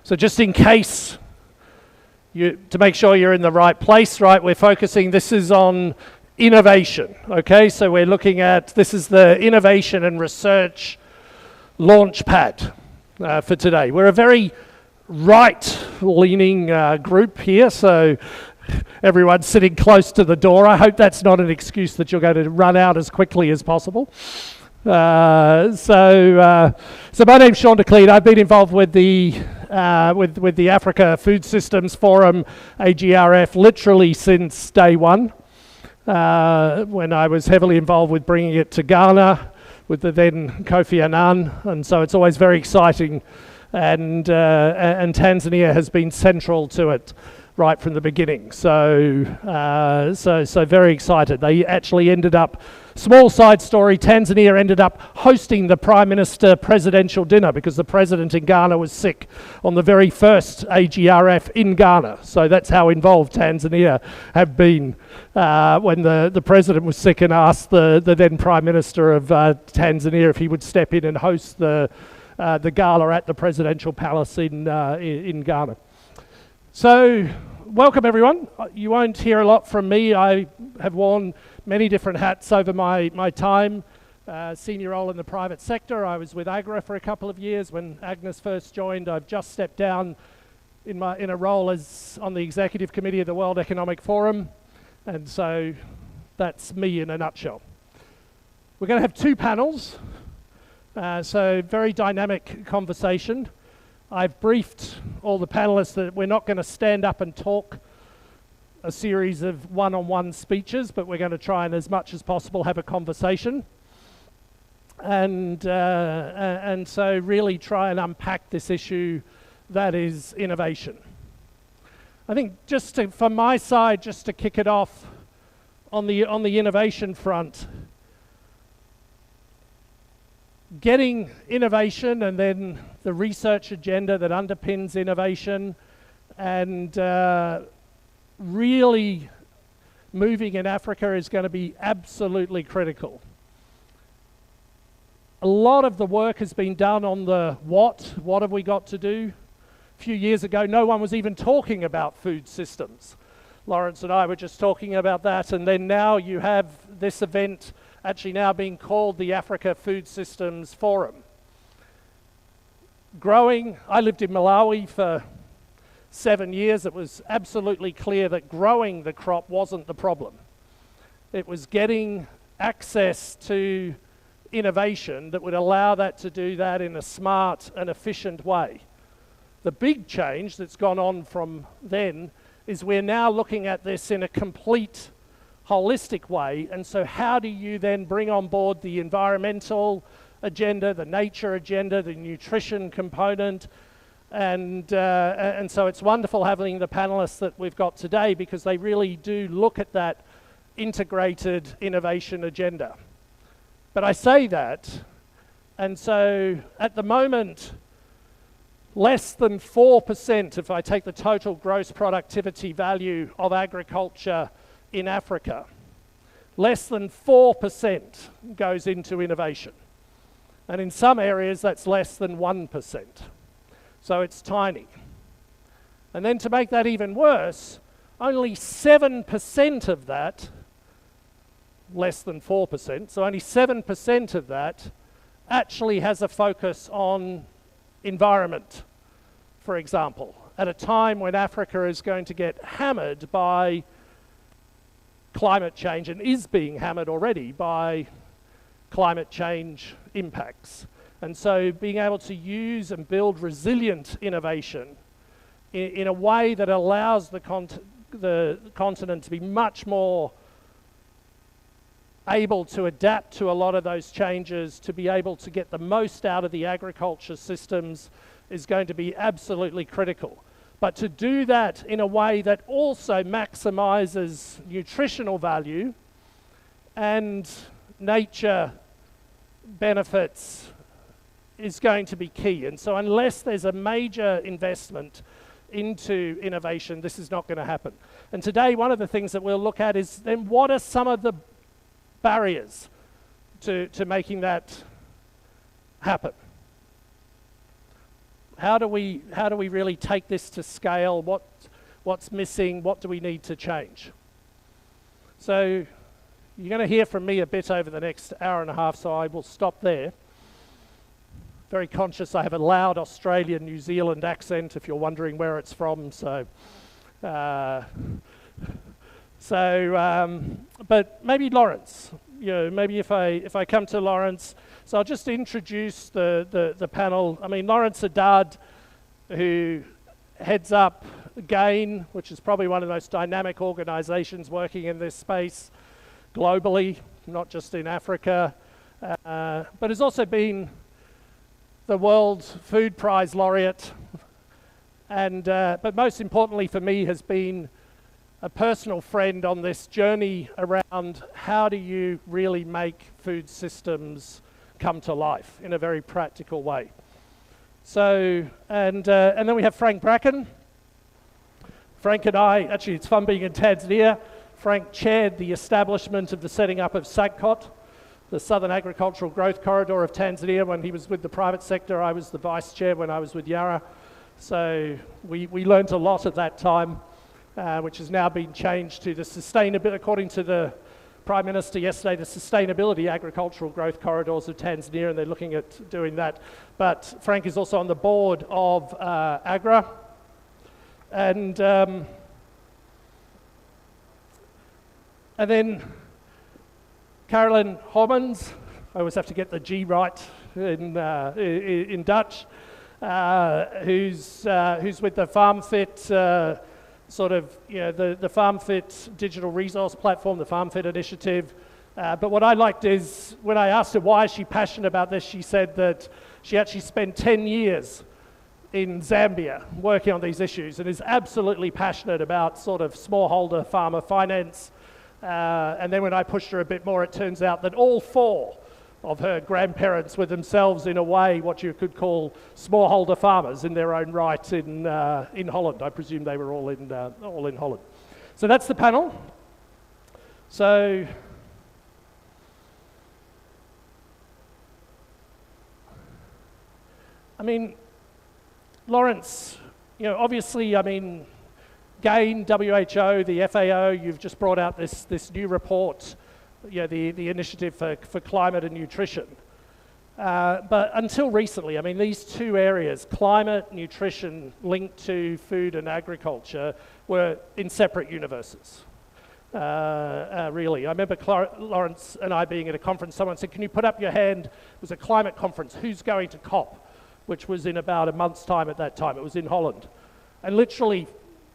So just in case, to make sure you're in the right place, right, we're focusing, this is on innovation, okay? So we're looking at, this is the innovation and research launch pad for today. We're a very right-leaning group here, so everyone's sitting close to the door. I hope that's not an excuse that you're going to run out as quickly as possible. So my name's Sean DeCleed. I've been involved with the Africa Food Systems Forum, AGRF, literally since day one, when I was heavily involved with bringing it to Ghana with the then Kofi Annan, and so it's always very exciting, and Tanzania has been central to it right from the beginning. So very excited. They actually ended up, small side story, Tanzania ended up hosting the Prime Minister presidential dinner because the president in Ghana was sick on the very first AGRF in Ghana. So that's how involved Tanzania have been when the president was sick and asked the then Prime Minister of Tanzania if he would step in and host the gala at the presidential palace in Ghana. So, welcome everyone. You won't hear a lot from me. I have worn many different hats over my time. Senior role in the private sector. I was with AGRA for a couple of years when Agnes first joined. I've just stepped down in a role as on the executive committee of the World Economic Forum, and so that's me in a nutshell. We're going to have two panels, so very dynamic conversation. I've briefed all the panelists that we're not going to stand up and talk a series of one-on-one speeches, but we're going to try and, as much as possible, have a conversation. And so really try and unpack this issue that is innovation. I think just from my side, just to kick it off on the innovation front, getting innovation and then the research agenda that underpins innovation and really moving in Africa is going to be absolutely critical. A lot of the work has been done on the what have we got to do? A few years ago, no one was even talking about food systems. Lawrence and I were just talking about that, and then now you have this event actually now being called the Africa Food Systems Forum. Growing, I lived in Malawi for 7 years. It was absolutely clear that growing the crop wasn't the problem. It was getting access to innovation that would allow that to do that in a smart and efficient way. The big change that's gone on from then is we're now looking at this in a complete holistic way, and so how do you then bring on board the environmental agenda, the nature agenda, the nutrition component, and so it's wonderful having the panelists that we've got today because they really do look at that integrated innovation agenda. But I say that, and so at the moment, less than 4%, if I take the total gross productivity value of agriculture in Africa, less than 4% goes into innovation. And in some areas, that's less than 1%. So it's tiny. And then to make that even worse, only 7% of that, less than 4%, so only 7% of that actually has a focus on environment, for example, at a time when Africa is going to get hammered by climate change and is being hammered already by climate change impacts. And so being able to use and build resilient innovation in a way that allows the continent to be much more able to adapt to a lot of those changes, to be able to get the most out of the agriculture systems is going to be absolutely critical. But to do that in a way that also maximizes nutritional value and nature benefits is going to be key. And so unless there's a major investment into innovation, this is not going to happen. And today, one of the things that we'll look at is then what are some of the barriers to making that happen? how do we really take this to scale? What's missing? What do we need to change? So you're going to hear from me a bit over the next hour and a half, so I will stop there. Very conscious I have a loud Australian, New Zealand accent, if you're wondering where it's from. But maybe Lawrence. Maybe if I come to Lawrence. So I'll just introduce the panel. I mean, Lawrence Haddad, who heads up GAIN, which is probably one of the most dynamic organizations working in this space globally, not just in Africa, but has also been the World Food Prize laureate, and but most importantly for me has been a personal friend on this journey around how do you really make food systems come to life in a very practical way. So, and then we have Frank Bracken. Frank and I, actually it's fun being in Tanzania. Frank chaired the establishment of the setting up of SAGCOT, the Southern Agricultural Growth Corridor of Tanzania. When he was with the private sector, I was the vice chair when I was with Yara. So we learned a lot at that time, which has now been changed to the sustainability, according to the Prime Minister yesterday, the Sustainability Agricultural Growth Corridors of Tanzania, and they're looking at doing that. But Frank is also on the board of AGRA. And then Carolyn Homans, I always have to get the G right in Dutch, who's with the FarmFit the FarmFit digital resource platform, the FarmFit initiative. But what I liked is when I asked her why is she passionate about this, she said that she actually spent 10 years in Zambia working on these issues and is absolutely passionate about sort of smallholder farmer finance. And then when I pushed her a bit more, it turns out that all four of her grandparents were themselves, in a way, what you could call smallholder farmers in their own right in Holland. I presume they were all in Holland. So that's the panel. So I mean, Lawrence, obviously, I mean, GAIN, WHO, the FAO, you've just brought out this new report, the Initiative for Climate and Nutrition. But until recently, I mean, these two areas, climate, nutrition, linked to food and agriculture, were in separate universes, really. I remember Lawrence and I being at a conference, someone said, can you put up your hand? It was a climate conference, who's going to COP? Which was in about a month's time at that time. It was in Holland. And literally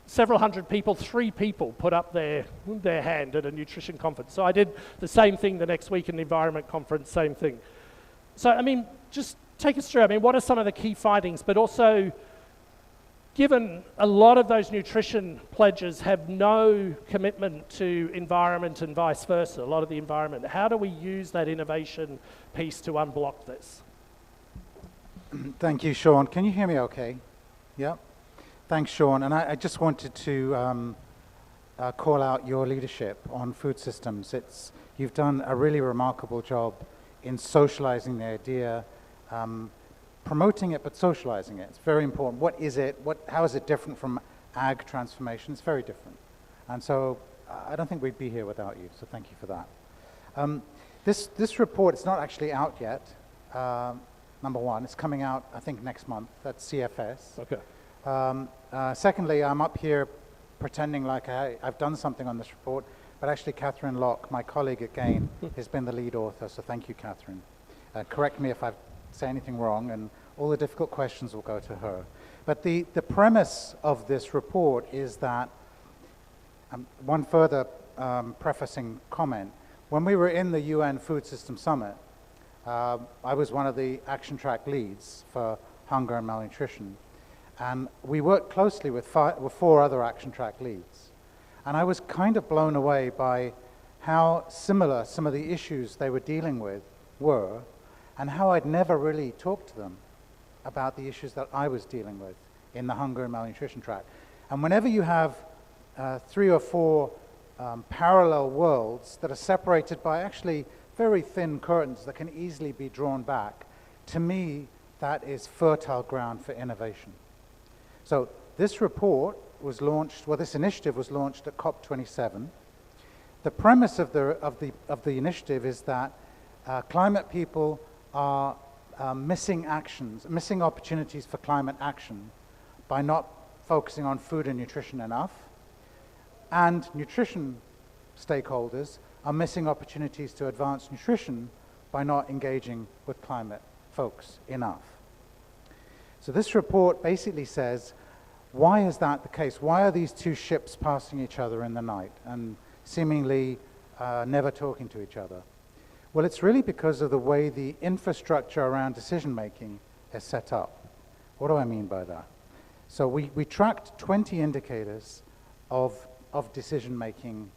several hundred people, 3 people put up their hand at a nutrition conference. So I did the same thing the next week in the environment conference, same thing. So, I mean, just take us through. I mean, what are some of the key findings? But also, given a lot of those nutrition pledges have no commitment to environment and vice versa, a lot of the environment, how do we use that innovation piece to unblock this? Thank you, Sean. Can you hear me okay? Yeah. Thanks, Sean. And I just wanted to call out your leadership on food systems. You've done a really remarkable job in socializing the idea, promoting it, but socializing it. It's very important. What is it? How is it different from ag transformation? It's very different. And so I don't think we'd be here without you. So thank you for that. This report is not actually out yet. Number one, it's coming out, I think, next month. That's CFS. Okay. Secondly, I'm up here pretending like I've done something on this report, but actually Catherine Locke, my colleague at GAIN, has been the lead author, so thank you, Catherine. Correct me if I say anything wrong, and all the difficult questions will go to her. But the premise of this report is that, one further prefacing comment, when we were in the UN Food System Summit, I was one of the action track leads for hunger and malnutrition. And we worked closely with 4 other action track leads. And I was kind of blown away by how similar some of the issues they were dealing with were, and how I'd never really talked to them about the issues that I was dealing with in the hunger and malnutrition track. And whenever you have 3 or 4 parallel worlds that are separated by actually very thin curtains that can easily be drawn back, to me, that is fertile ground for innovation. So this report was launched, well, this initiative was launched at COP27. The premise of the initiative is that climate people are missing opportunities for climate action by not focusing on food and nutrition enough, and nutrition stakeholders are missing opportunities to advance nutrition by not engaging with climate folks enough. So this report basically says, why is that the case? Why are these two ships passing each other in the night and seemingly never talking to each other? Well, it's really because of the way the infrastructure around decision-making is set up. What do I mean by that? So we tracked 20 indicators of decision-making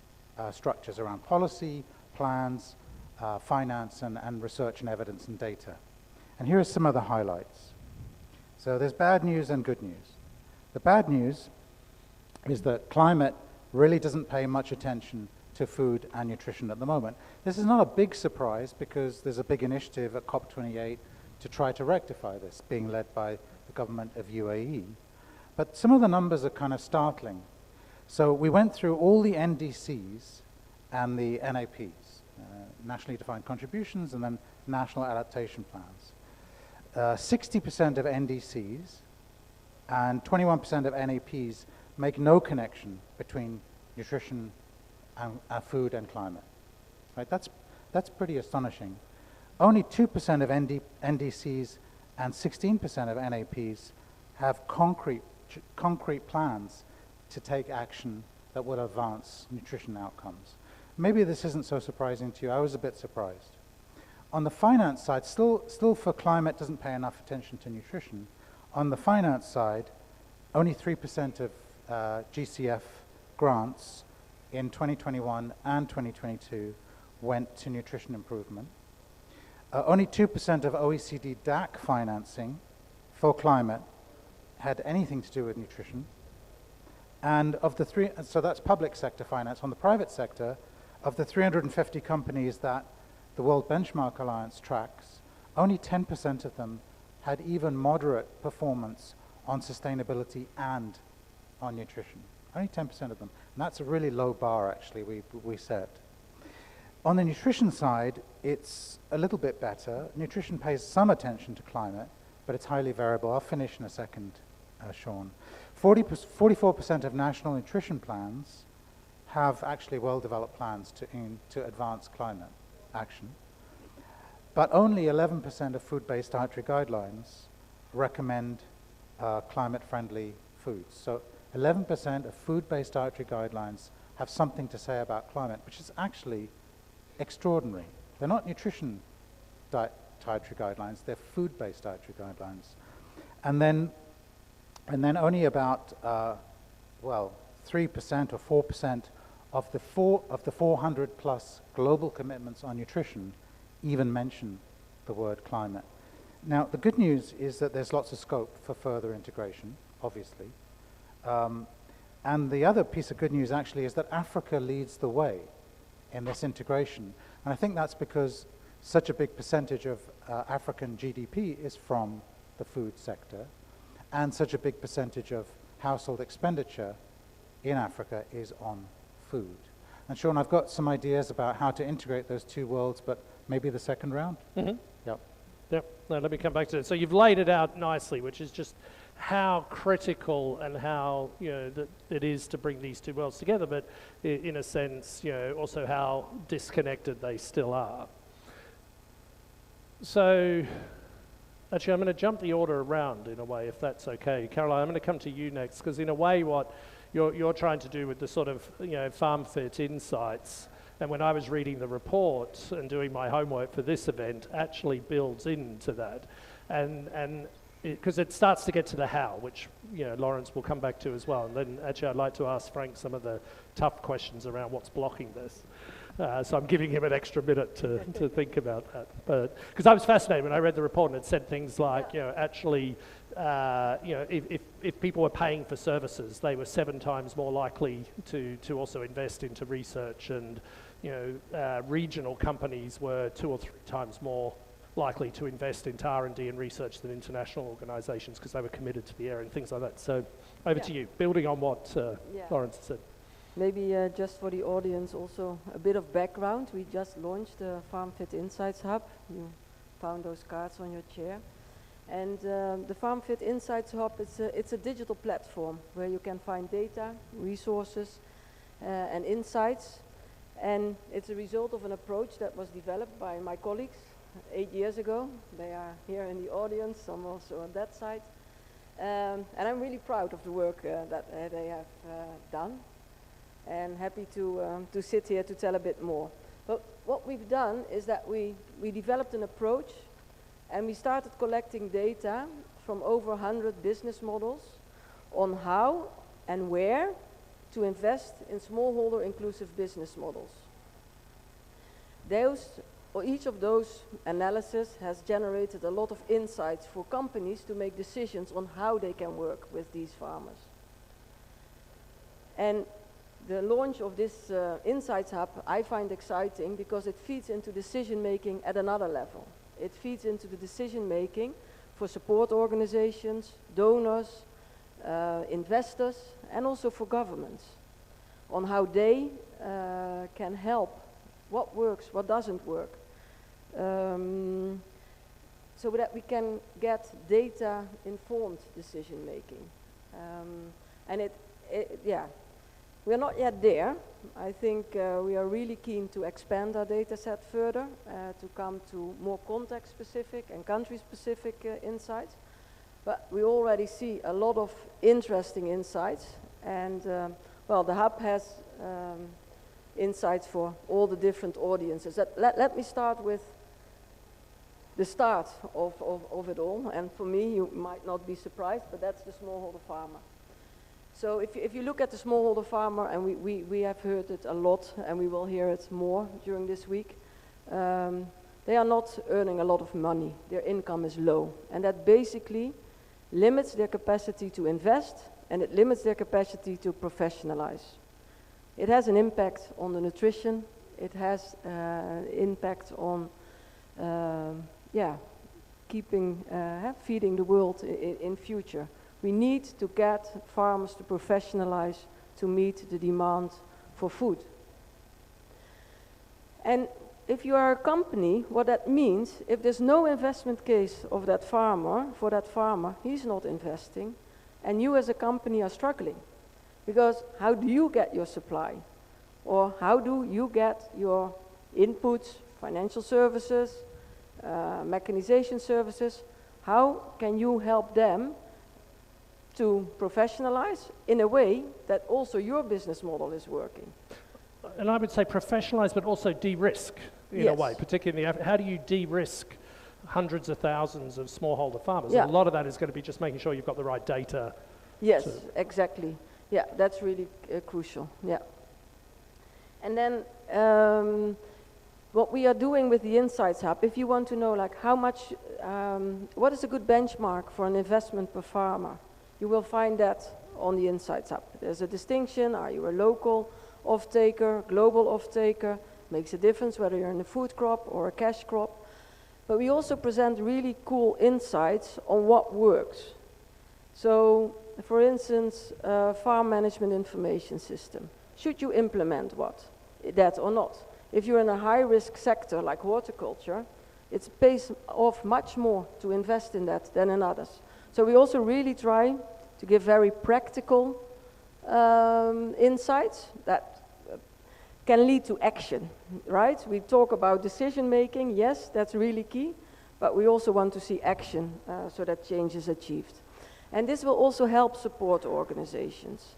structures around policy, plans, finance, and research and evidence and data. And here are some of the highlights. So there's bad news and good news. The bad news is that climate really doesn't pay much attention to food and nutrition at the moment. This is not a big surprise because there's a big initiative at COP28 to try to rectify this, being led by the government of UAE. But some of the numbers are kind of startling. So we went through all the NDCs and the NAPs, nationally defined contributions, and then national adaptation plans. 60% of NDCs and 21% of NAPs make no connection between nutrition and food and climate. Right? That's pretty astonishing. Only 2% of NDCs and 16% of NAPs have concrete plans to take action that would advance nutrition outcomes. Maybe this isn't so surprising to you. I was a bit surprised. On the finance side, still for climate doesn't pay enough attention to nutrition. On the finance side, only 3% of GCF grants in 2021 and 2022 went to nutrition improvement. Only 2% of OECD DAC financing for climate had anything to do with nutrition. And of the so that's public sector finance. On the private sector, of the 350 companies that the World Benchmark Alliance tracks, only 10% of them had even moderate performance on sustainability and on nutrition. Only 10% of them. And that's a really low bar, actually, we set. On the nutrition side, it's a little bit better. Nutrition pays some attention to climate, but it's highly variable. I'll finish in a second, Sean. 44% of national nutrition plans have actually well-developed plans to advance climate action. But only 11% of food-based dietary guidelines recommend climate-friendly foods. So 11% of food-based dietary guidelines have something to say about climate, which is actually extraordinary. They're not nutrition dietary guidelines, they're food-based dietary guidelines. And then only about, 3% or 4% of the 400 plus global commitments on nutrition even mention the word climate. Now, the good news is that there's lots of scope for further integration, obviously. And the other piece of good news actually is that Africa leads the way in this integration. And I think that's because such a big percentage of African GDP is from the food sector, and such a big percentage of household expenditure in Africa is on food. And Sean, I've got some ideas about how to integrate those two worlds, but maybe the second round? Mm-hmm. Yep. Yep. No, let me come back to it. So you've laid it out nicely, which is just how critical and how that it is to bring these two worlds together, but in a sense, also how disconnected they still are. So, actually, I'm going to jump the order around in a way, if that's okay. Caroline, I'm going to come to you next, because in a way, what you're trying to do with the sort of FarmFit insights, and when I was reading the report and doing my homework for this event, actually builds into that, and because it starts to get to the how, which Lawrence will come back to as well. And then actually I'd like to ask Frank some of the tough questions around what's blocking this. So I'm giving him an extra minute to think about that. But because I was fascinated when I read the report and it said things like, actually, if people were paying for services, they were 7 times more likely to also invest into research, and regional companies were 2 or 3 times more likely to invest into R&D and research than international organisations because they were committed to the area and things like that. So over to you, building on what Lawrence said. Maybe just for the audience also a bit of background. We just launched the FarmFit Insights Hub. You found those cards on your chair. And the FarmFit Insights Hub, it's a digital platform where you can find data, resources and insights. And it's a result of an approach that was developed by my colleagues 8 years ago. They are here in the audience, some also on that side. And I'm really proud of the work that they have done, and happy to sit here to tell a bit more. But what we've done is that we developed an approach, and we started collecting data from over 100 business models on how and where to invest in smallholder inclusive business models. Each of those analyses has generated a lot of insights for companies to make decisions on how they can work with these farmers. And the launch of this Insights Hub I find exciting because it feeds into decision making at another level. It feeds into the decision making for support organizations, donors, investors, and also for governments on how they can help, what works, what doesn't work, so that we can get data-informed decision making. And yeah, we're not yet there. I think we are really keen to expand our data set further, to come to more context-specific and country-specific insights. But we already see a lot of interesting insights, and well, the hub has insights for all the different audiences. Let me start with the start of it all, and for me, you might not be surprised, but that's the smallholder farmer. So if you look at the smallholder farmer, and we have heard it a lot, and we will hear it more during this week, they are not earning a lot of money. Their income is low, and that basically limits their capacity to invest, and it limits their capacity to professionalize. It has an impact on the nutrition. It has impact on feeding the world in future. We need to get farmers to professionalize to meet the demand for food. And if you are a company, what that means, if there's no investment case of that farmer, for that farmer, he's not investing, and you as a company are struggling. Because how do you get your supply? Or how do you get your inputs, financial services, mechanization services? How can you help them to professionalize in a way that also your business model is working? And I would say professionalize, but also de-risk in a way, particularly how do you de-risk hundreds of thousands of smallholder farmers? Yeah. A lot of that is going to be just making sure you've got the right data. Yes, exactly. Yeah, that's really crucial. Yeah. And then what we are doing with the Insights Hub, if you want to know like how much, what is a good benchmark for an investment per farmer, you will find that on the Insights Hub. There's a distinction. Are you a local off-taker, global off-taker? Makes a difference whether you're in a food crop or a cash crop. But we also present really cool insights on what works. So, for instance, farm management information system. Should you implement that or not? If you're in a high-risk sector like horticulture, it pays off much more to invest in that than in others. So we also really try to give very practical insights that can lead to action, right? We talk about decision making, yes, that's really key, but we also want to see action so that change is achieved. And this will also help support organizations.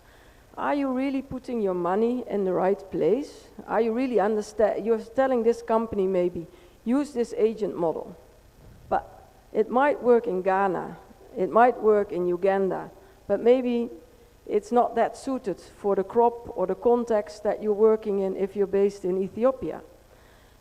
Are you really putting your money in the right place? Are you really you're telling this company maybe, use this agent model, but it might work in Ghana, it might work in Uganda, but maybe it's not that suited for the crop or the context that you're working in if you're based in Ethiopia.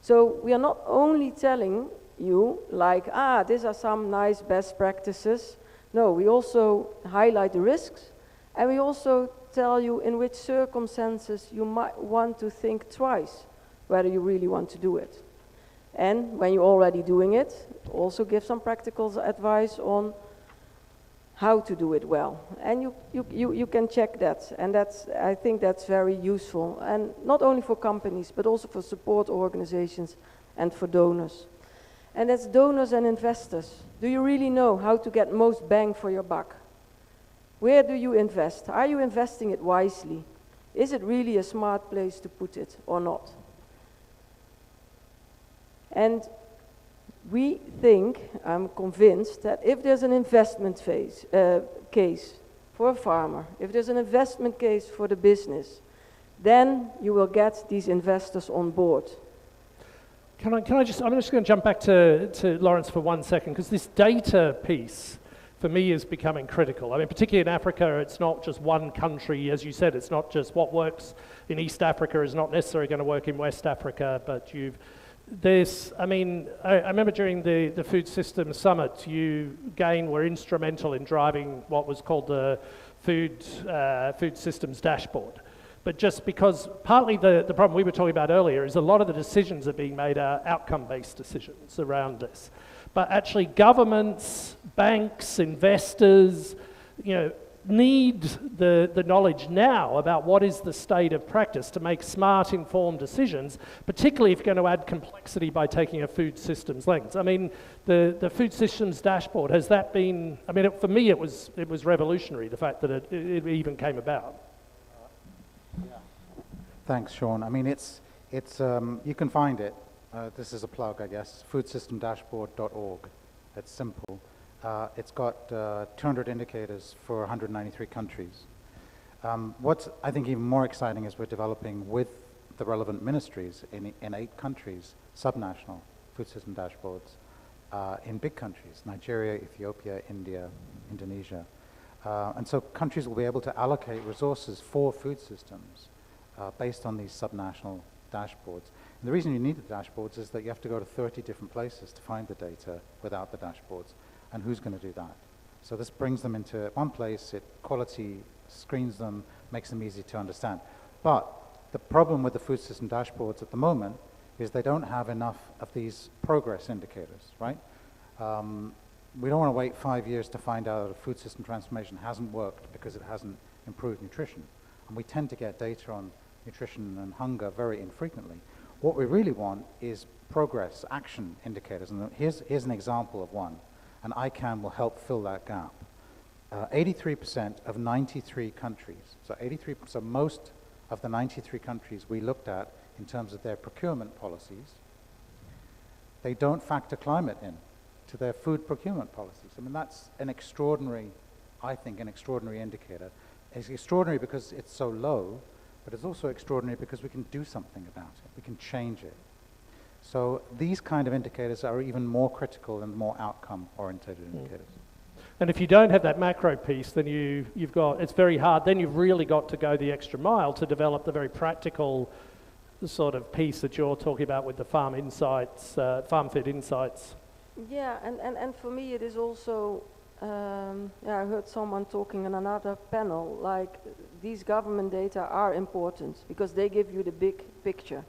So we are not only telling you like, these are some nice best practices. No, we also highlight the risks, and we also tell you in which circumstances you might want to think twice whether you really want to do it. And when you're already doing it, also give some practical advice on how to do it well. And you can check that. And I think that's very useful. And not only for companies, but also for support organizations and for donors. And that's donors and investors. Do you really know how to get most bang for your buck? Where do you invest? Are you investing it wisely? Is it really a smart place to put it or not? And we think, I'm convinced, that if there's an investment case for a farmer, if there's an investment case for the business, then you will get these investors on board. I'm just going to jump back to Lawrence for 1 second, because this data piece, for me, is becoming critical. I mean, particularly in Africa, it's not just one country. As you said, it's not just what works in East Africa is not necessarily going to work in West Africa, but I remember during the Food Systems Summit, you, again, were instrumental in driving what was called the Food Systems Dashboard. But just because partly the problem we were talking about earlier is a lot of the decisions that are being made are outcome-based decisions around this. But actually governments, banks, investors, need the knowledge now about what is the state of practice to make smart, informed decisions, particularly if you're going to add complexity by taking a food systems lens. I mean, the Food Systems Dashboard, has that been, for me it was revolutionary, the fact that it even came about. Thanks, Sean. I mean, it's you can find it. This is a plug, I guess. foodsystemdashboard.org. It's simple. It's got 200 indicators for 193 countries. What's, I think, even more exciting is we're developing with the relevant ministries in 8 countries, subnational food system dashboards in big countries, Nigeria, Ethiopia, India, Indonesia. And so countries will be able to allocate resources for food systems based on these subnational dashboards. And the reason you need the dashboards is that you have to go to 30 different places to find the data without the dashboards. And who's going to do that? So this brings them into one place, it quality screens them, makes them easy to understand. But the problem with the food system dashboards at the moment is they don't have enough of these progress indicators, right? We don't want to wait 5 years to find out that a food system transformation hasn't worked because it hasn't improved nutrition. And we tend to get data on nutrition and hunger very infrequently. What we really want is progress, action indicators. And here's an example of one. And ICANN will help fill that gap. 83% of 93 countries, so most of the 93 countries we looked at in terms of their procurement policies, they don't factor climate in to their food procurement policies. I mean, that's an extraordinary, I think, an extraordinary indicator. It's extraordinary because it's so low, but it's also extraordinary because we can do something about it. We can change it. So these kind of indicators are even more critical and more outcome-oriented indicators. And if you don't have that macro piece, then it's very hard. Then you've really got to go the extra mile to develop the very practical sort of piece that you're talking about with the farm insights, farm-fed insights. Yeah, and for me it is also, I heard someone talking in another panel, like these government data are important because they give you the big picture.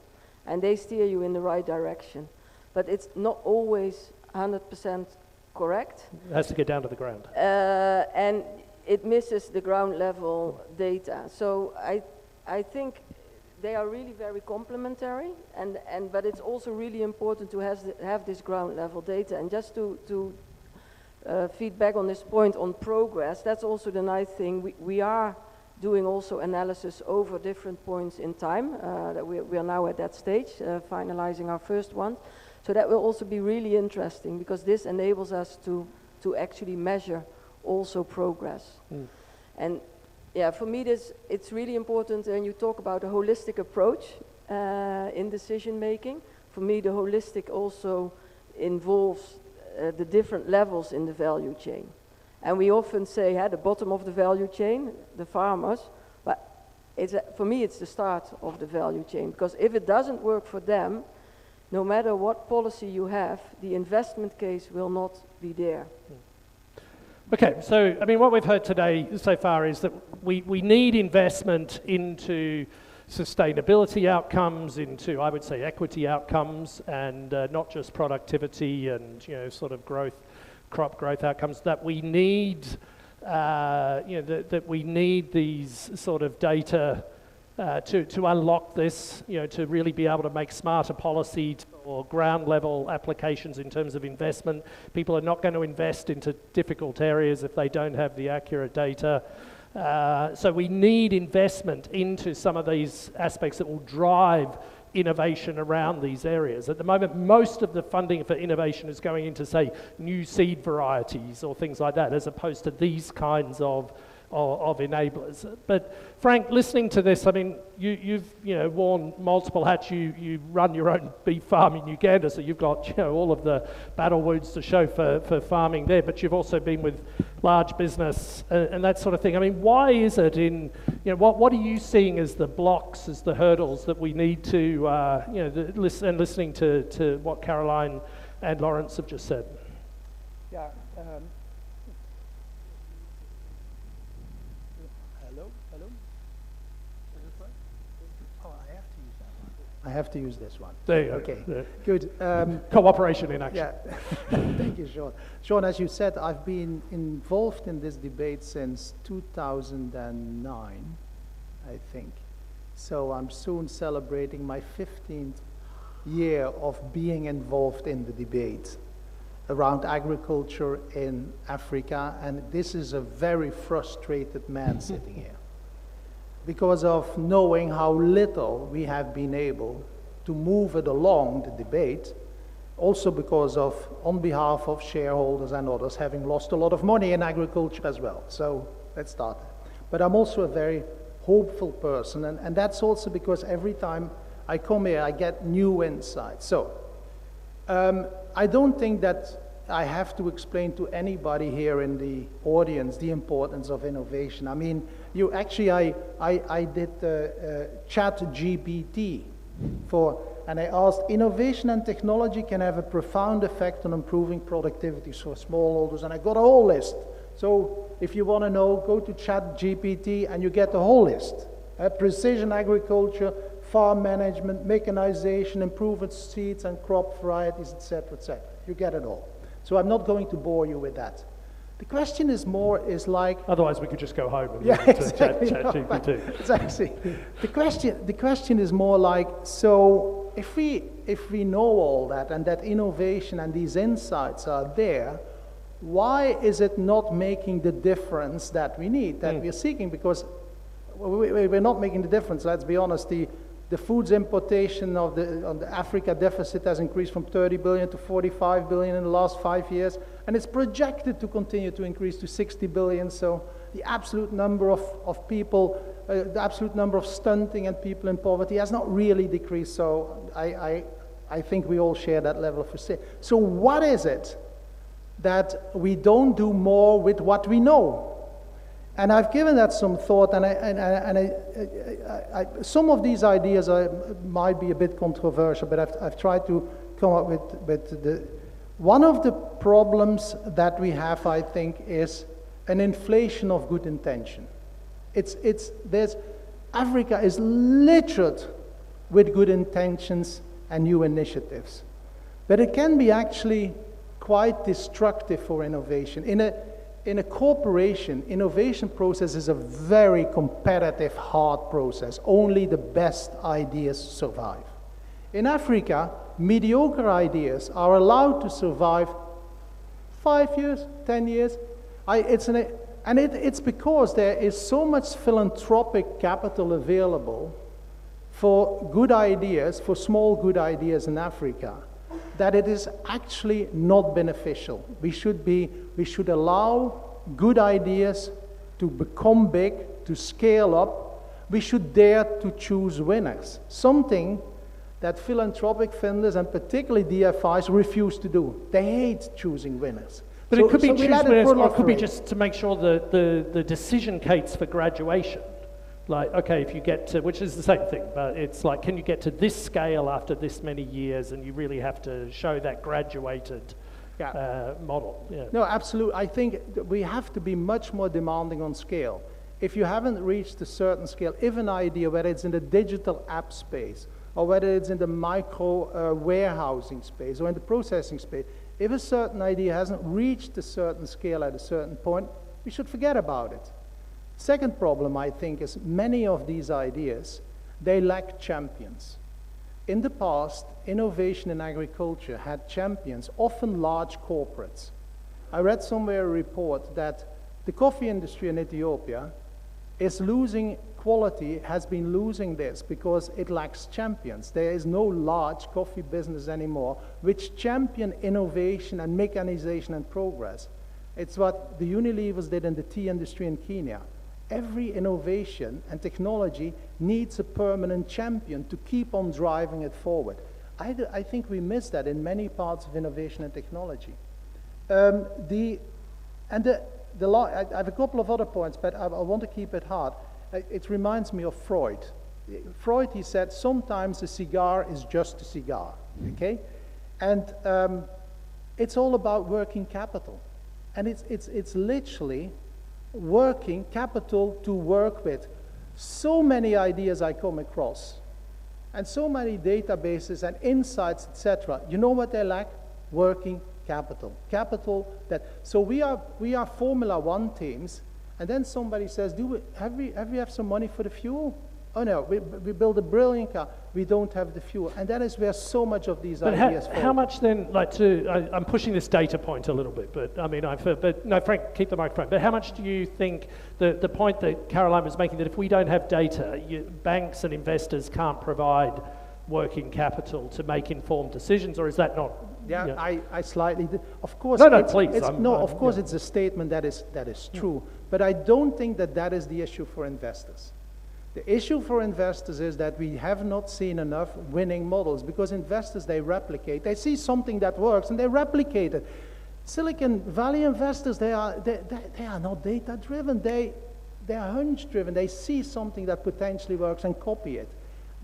And they steer you in the right direction. But it's not always 100% correct. It has to get down to the ground. And it misses the ground level data. So I think they are really very complementary, but it's also really important to have this ground level data. And just to feedback on this point on progress, that's also the nice thing. We are doing also analysis over different points in time, that we are now at that stage, finalizing our first one. So that will also be really interesting because this enables us to actually measure also progress. And yeah, for me it's really important when you talk about a holistic approach in decision making. For me the holistic also involves the different levels in the value chain. And we often say at the bottom of the value chain, the farmers, but for me it's the start of the value chain, because if it doesn't work for them, no matter what policy you have, the investment case will not be there. Okay, so I mean what we've heard today so far is that we need investment into sustainability outcomes, into, I would say, equity outcomes, and not just productivity and, sort of crop growth outcomes, that we need, that we need these sort of data to unlock this, to really be able to make smarter policy or ground level applications in terms of investment. People are not going to invest into difficult areas if they don't have the accurate data. So we need investment into some of these aspects that will drive innovation around these areas. At the moment, most of the funding for innovation is going into, say, new seed varieties or things like that, as opposed to these kinds of enablers. But Frank, listening to this, I mean, you've worn multiple hats. You run your own beef farm in Uganda, so you've got all of the battle wounds to show for farming there. But you've also been with large business and that sort of thing. I mean, why is it what are you seeing as the blocks, as the hurdles that we need to listening to what Caroline and Lawrence have just said? Yeah. I have to use this one. There you go. Okay, yeah. good. Cooperation in action. Yeah, thank you, Sean. Sean, as you said, I've been involved in this debate since 2009, I think. So I'm soon celebrating my 15th year of being involved in the debate around agriculture in Africa, and this is a very frustrated man sitting here, because of knowing how little we have been able to move it along the debate, also because of, on behalf of shareholders and others, having lost a lot of money in agriculture as well. So let's start there. But I'm also a very hopeful person, and that's also because every time I come here, I get new insights. So I don't think that I have to explain to anybody here in the audience the importance of innovation. I mean, I did ChatGPT and I asked, innovation and technology can have a profound effect on improving productivity for smallholders, and I got a whole list. So if you want to know, go to ChatGPT and you get the whole list. Precision agriculture, farm management, mechanization, improved seeds and crop varieties, etc., etc. You get it all. So I'm not going to bore you with that. The question is like... Otherwise we could just go home and exactly, chat GPT. Exactly. The question is more like, so if we know all that and that innovation and these insights are there, why is it not making the difference that we need, that we're seeking? Because we're not making the difference, let's be honest. The foods importation on the Africa deficit has increased from 30 billion to 45 billion in the last 5 years, and it's projected to continue to increase to 60 billion. So the absolute number of people, the absolute number of stunting and people in poverty has not really decreased. So I think we all share that level of frustration. So what is it that we don't do more with what we know? And I've given that some thought, and some of these ideas might be a bit controversial, but I've tried to come up with one of the problems that we have, I think, is an inflation of good intention. Africa is littered with good intentions and new initiatives, but it can be actually quite destructive for innovation. In a corporation, innovation process is a very competitive, hard process. Only the best ideas survive. In Africa, mediocre ideas are allowed to survive 5 years, 10 years. It's because there is so much philanthropic capital available for good ideas, for small good ideas in Africa, that it is actually not beneficial. We should allow good ideas to become big, to scale up. We should dare to choose winners, something that philanthropic funders and particularly DFIs refuse to do. They hate choosing winners. But it could be choose winners, or it could be just to make sure that the decision gates for graduation, like, okay, if you get to, which is the same thing, but it's like, can you get to this scale after this many years, and you really have to show that graduated model. Yeah. No, absolutely. I think we have to be much more demanding on scale. if you haven't reached a certain scale, if an idea, whether it's in the digital app space, or whether it's in the micro warehousing space, or in the processing space, if a certain idea hasn't reached a certain scale at a certain point, we should forget about it. Second problem, I think, is many of these ideas, they lack champions. In the past, innovation in agriculture had champions, often large corporates. I read somewhere a report that the coffee industry in Ethiopia is losing quality, has been losing this because it lacks champions. There is no large coffee business anymore which champion innovation and mechanization and progress. It's what the Unilevers did in the tea industry in Kenya. Every innovation and technology needs a permanent champion to keep on driving it forward. I think we miss that in many parts of innovation and technology. I have a couple of other points, but I want to keep it hard. It reminds me of Freud. Freud, he said, sometimes a cigar is just a cigar, okay? And it's all about working capital. And it's literally working capital to work with. So many ideas I come across, and so many databases and insights, etc. You know what they lack? Working capital. Capital that, so we are Formula One teams, and then somebody says, have we have some money for the fuel? Oh no, we build a brilliant car, we don't have the fuel. And that is where so much of these ideas fall. How much then, I'm pushing this data point a little bit, but I mean, no, Frank, keep the microphone. But how much do you think the point that Caroline was making, that if we don't have data, banks and investors can't provide working capital to make informed decisions, or is that not? Yeah, I slightly, of course. No, please. Of course, it's a statement that is true, but I don't think that is the issue for investors. The issue for investors is that we have not seen enough winning models, because investors, they replicate. They see something that works and they replicate it. Silicon Valley investors, they are not data-driven. They are hunch-driven. They see something that potentially works and copy it.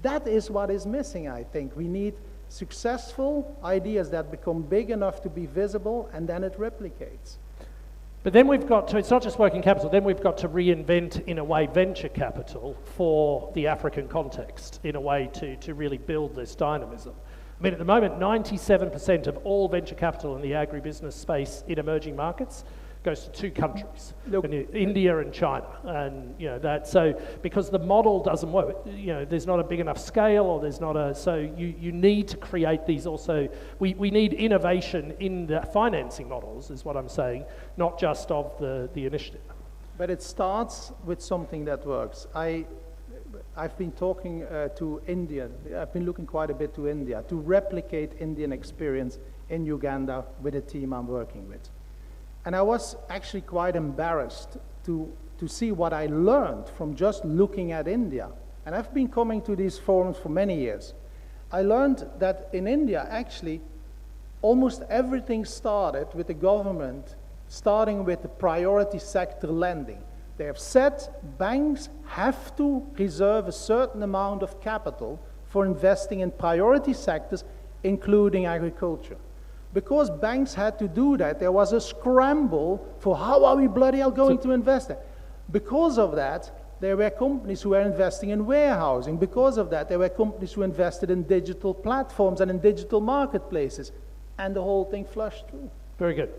That is what is missing, I think. We need successful ideas that become big enough to be visible, and then it replicates. But then we've got to, it's not just working capital, then we've got to reinvent, in a way, venture capital for the African context, in a way to really build this dynamism. I mean, at the moment, 97% of all venture capital in the agribusiness space in emerging markets goes to two countries, India and China. And, you know, that, so because the model doesn't work, you know, there's not a big enough scale, or there's not a, so you need to create these also, we need innovation in the financing models, is what I'm saying, not just of the initiative. But it starts with something that works. I've been talking to India, I've been looking quite a bit to India, to replicate Indian experience in Uganda with a team I'm working with. And I was actually quite embarrassed to see what I learned from just looking at India. And I've been coming to these forums for many years. I learned that in India, actually, almost everything started with the government starting with the priority sector lending. They have said banks have to reserve a certain amount of capital for investing in priority sectors, including agriculture. Because banks had to do that, there was a scramble for how are we bloody hell going to invest there. Because of that, there were companies who were investing in warehousing. Because of that, there were companies who invested in digital platforms and in digital marketplaces. And the whole thing flushed through. Very good.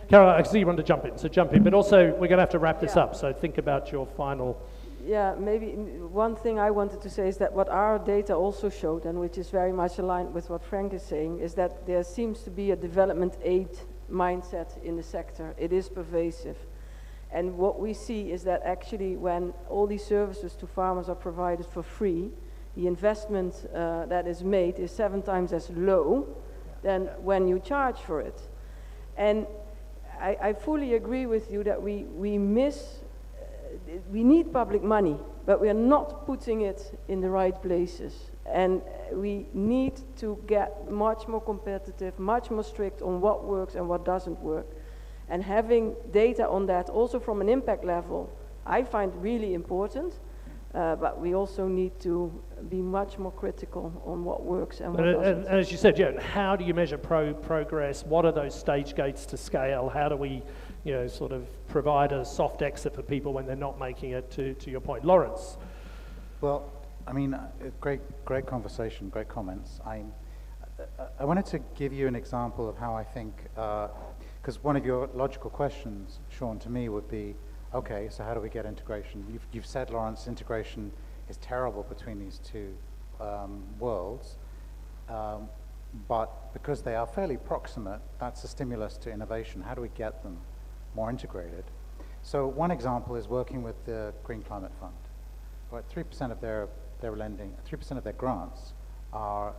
Carol, I see you want to jump in, so jump in. But also, we're going to have to wrap this up, so think about your final... Yeah, maybe one thing I wanted to say is that what our data also showed, and which is very much aligned with what Frank is saying, is that there seems to be a development aid mindset in the sector. It is pervasive. And what we see is that actually when all these services to farmers are provided for free, the investment that is made is 7 times as low than when you charge for it. And I fully agree with you that we need public money, but we are not putting it in the right places. And we need to get much more competitive, much more strict on what works and what doesn't work. And having data on that also from an impact level, I find really important. But we also need to be much more critical on what works and what doesn't. And as you said, yeah, how do you measure progress? What are those stage gates to scale? How do we sort of provide a soft exit for people when they're not making it, to your point. Lawrence? Well, I mean, great conversation, great comments. I wanted to give you an example of how I think, because one of your logical questions, Sean, to me would be, okay, so how do we get integration? You've said, Lawrence, integration is terrible between these two worlds, but because they are fairly proximate, that's a stimulus to innovation. How do we get them more integrated? So one example is working with the Green Climate Fund. About 3% of their lending, 3% of their grants are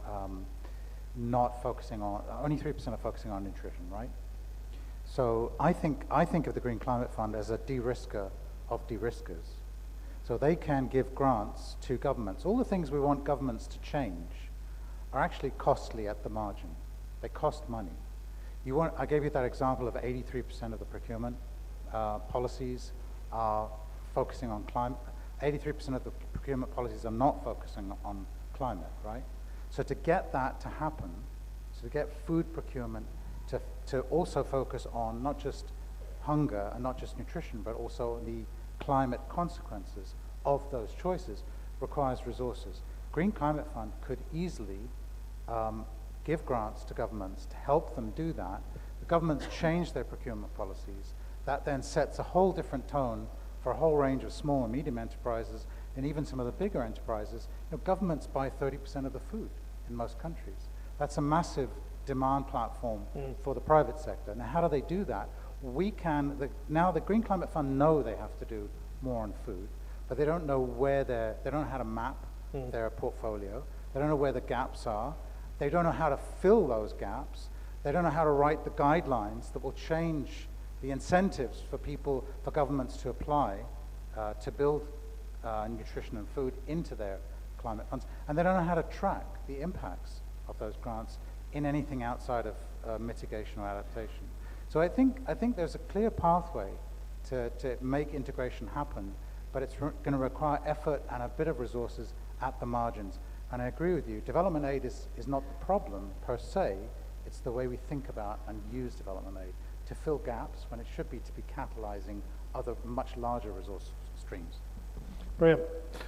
not focusing on, only 3% are focusing on nutrition, right? So I think of the Green Climate Fund as a de-risker of de-riskers. So they can give grants to governments. All the things we want governments to change are actually costly at the margin. They cost money. I gave you that example of 83% of the procurement policies are focusing on climate. 83% of the procurement policies are not focusing on climate, right? So to get that to happen, so to get food procurement to also focus on not just hunger and not just nutrition, but also the climate consequences of those choices, requires resources. Green Climate Fund could easily give grants to governments to help them do that. The governments change their procurement policies. That then sets a whole different tone for a whole range of small and medium enterprises, and even some of the bigger enterprises. Governments buy 30% of the food in most countries. That's a massive demand platform for the private sector. Now, how do they do that? Now the Green Climate Fund know they have to do more on food, but they don't know they don't know how to map their portfolio. They don't know where the gaps are. They don't know how to fill those gaps. They don't know how to write the guidelines that will change the incentives for governments to apply to build nutrition and food into their climate funds. And they don't know how to track the impacts of those grants in anything outside of mitigation or adaptation. So I think there's a clear pathway to make integration happen, but it's going to require effort and a bit of resources at the margins. And I agree with you, development aid is not the problem per se, it's the way we think about and use development aid to fill gaps when it should be to be catalyzing other much larger resource streams. Brilliant.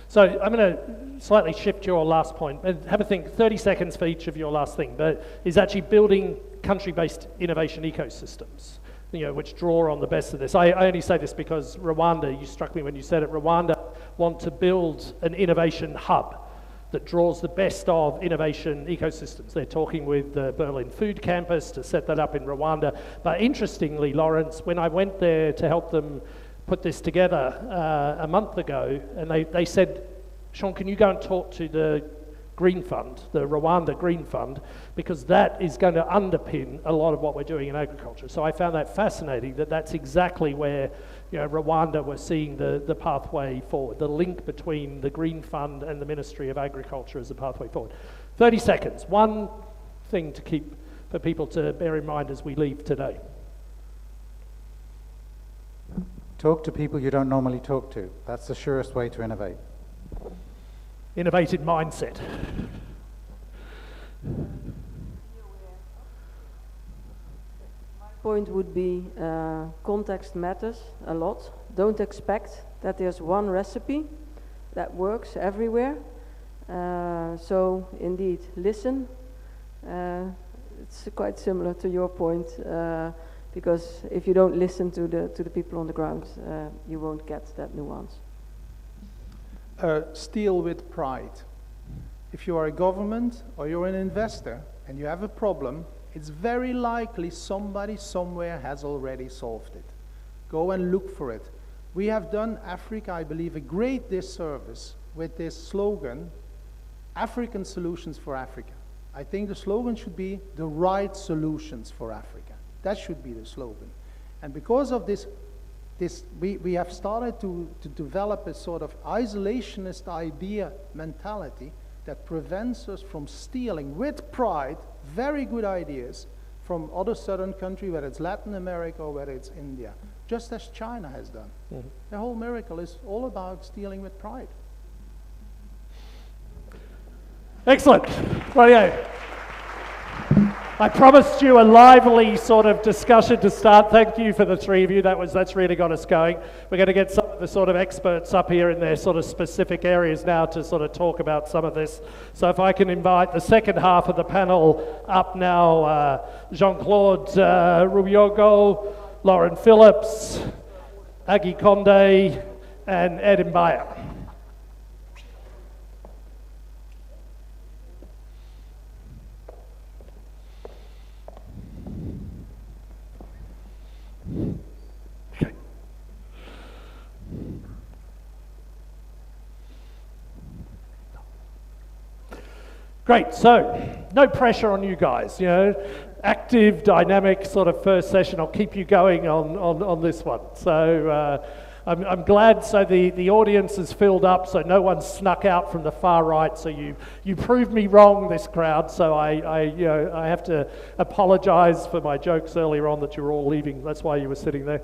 So I'm going to slightly shift your last point. Have a think, 30 seconds for each of your last thing, but is actually building country-based innovation ecosystems, which draw on the best of this. I only say this because Rwanda, you struck me when you said it, Rwanda want to build an innovation hub that draws the best of innovation ecosystems. They're talking with the Berlin Food Campus to set that up in Rwanda. But interestingly, Lawrence, when I went there to help them put this together a month ago, and they said, Sean, can you go and talk to the Green Fund, the Rwanda Green Fund, because that is going to underpin a lot of what we're doing in agriculture. So I found that fascinating, that's exactly where Rwanda was seeing the pathway forward, the link between the Green Fund and the Ministry of Agriculture as a pathway forward. 30 seconds, one thing to keep for people to bear in mind as we leave today. Talk to people you don't normally talk to. That's the surest way to innovate. Innovative mindset. Point would be context matters a lot. Don't expect that there's one recipe that works everywhere. So indeed, listen. It's quite similar to your point, because if you don't listen to the people on the ground, you won't get that nuance. Steal with pride. If you are a government or you're an investor and you have a problem, it's very likely somebody somewhere has already solved it. Go and look for it. We have done Africa, I believe, a great disservice with this slogan, African solutions for Africa. I think the slogan should be the right solutions for Africa. That should be the slogan. And because of this, we have started to develop a sort of isolationist idea mentality that prevents us from stealing with pride very good ideas from other southern countries, whether it's Latin America or whether it's India, just as China has done. Mm-hmm. The whole miracle is all about stealing with pride. Excellent. Rightio. I promised you a lively sort of discussion to start. Thank you for the three of you. That's really got us going. We're going to get some of the sort of experts up here in their sort of specific areas now to sort of talk about some of this. So if I can invite the second half of the panel up now, Jean-Claude Rubiogo, Lauren Phillips, Agi Conde, and Ed Mbaya. Okay. Great, so no pressure on you guys, you know, active, dynamic sort of first session. I'll keep you going on this one. So I'm glad, so the audience is filled up, so no one snuck out from the far right, so you proved me wrong, this crowd, so I have to apologize for my jokes earlier on that you were all leaving. That's why you were sitting there.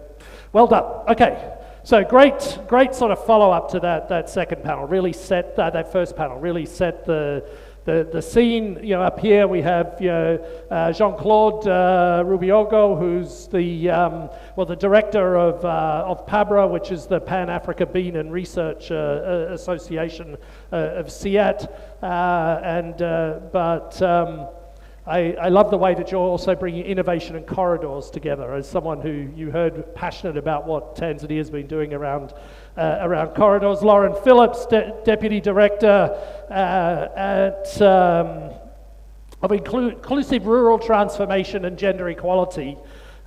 Well done. Okay, so great sort of follow-up to that second panel, really set, that first panel, really set the scene. You know, up here we have Jean-Claude Rubiogo, who's the director of PABRA, which is the Pan-Africa Bean and Research Association of CIAT, I love the way that you're also bringing innovation and corridors together. As someone who you heard passionate about what Tanzania's been doing around corridors. Lauren Phillips, Deputy Director of Inclusive Rural Transformation and Gender Equality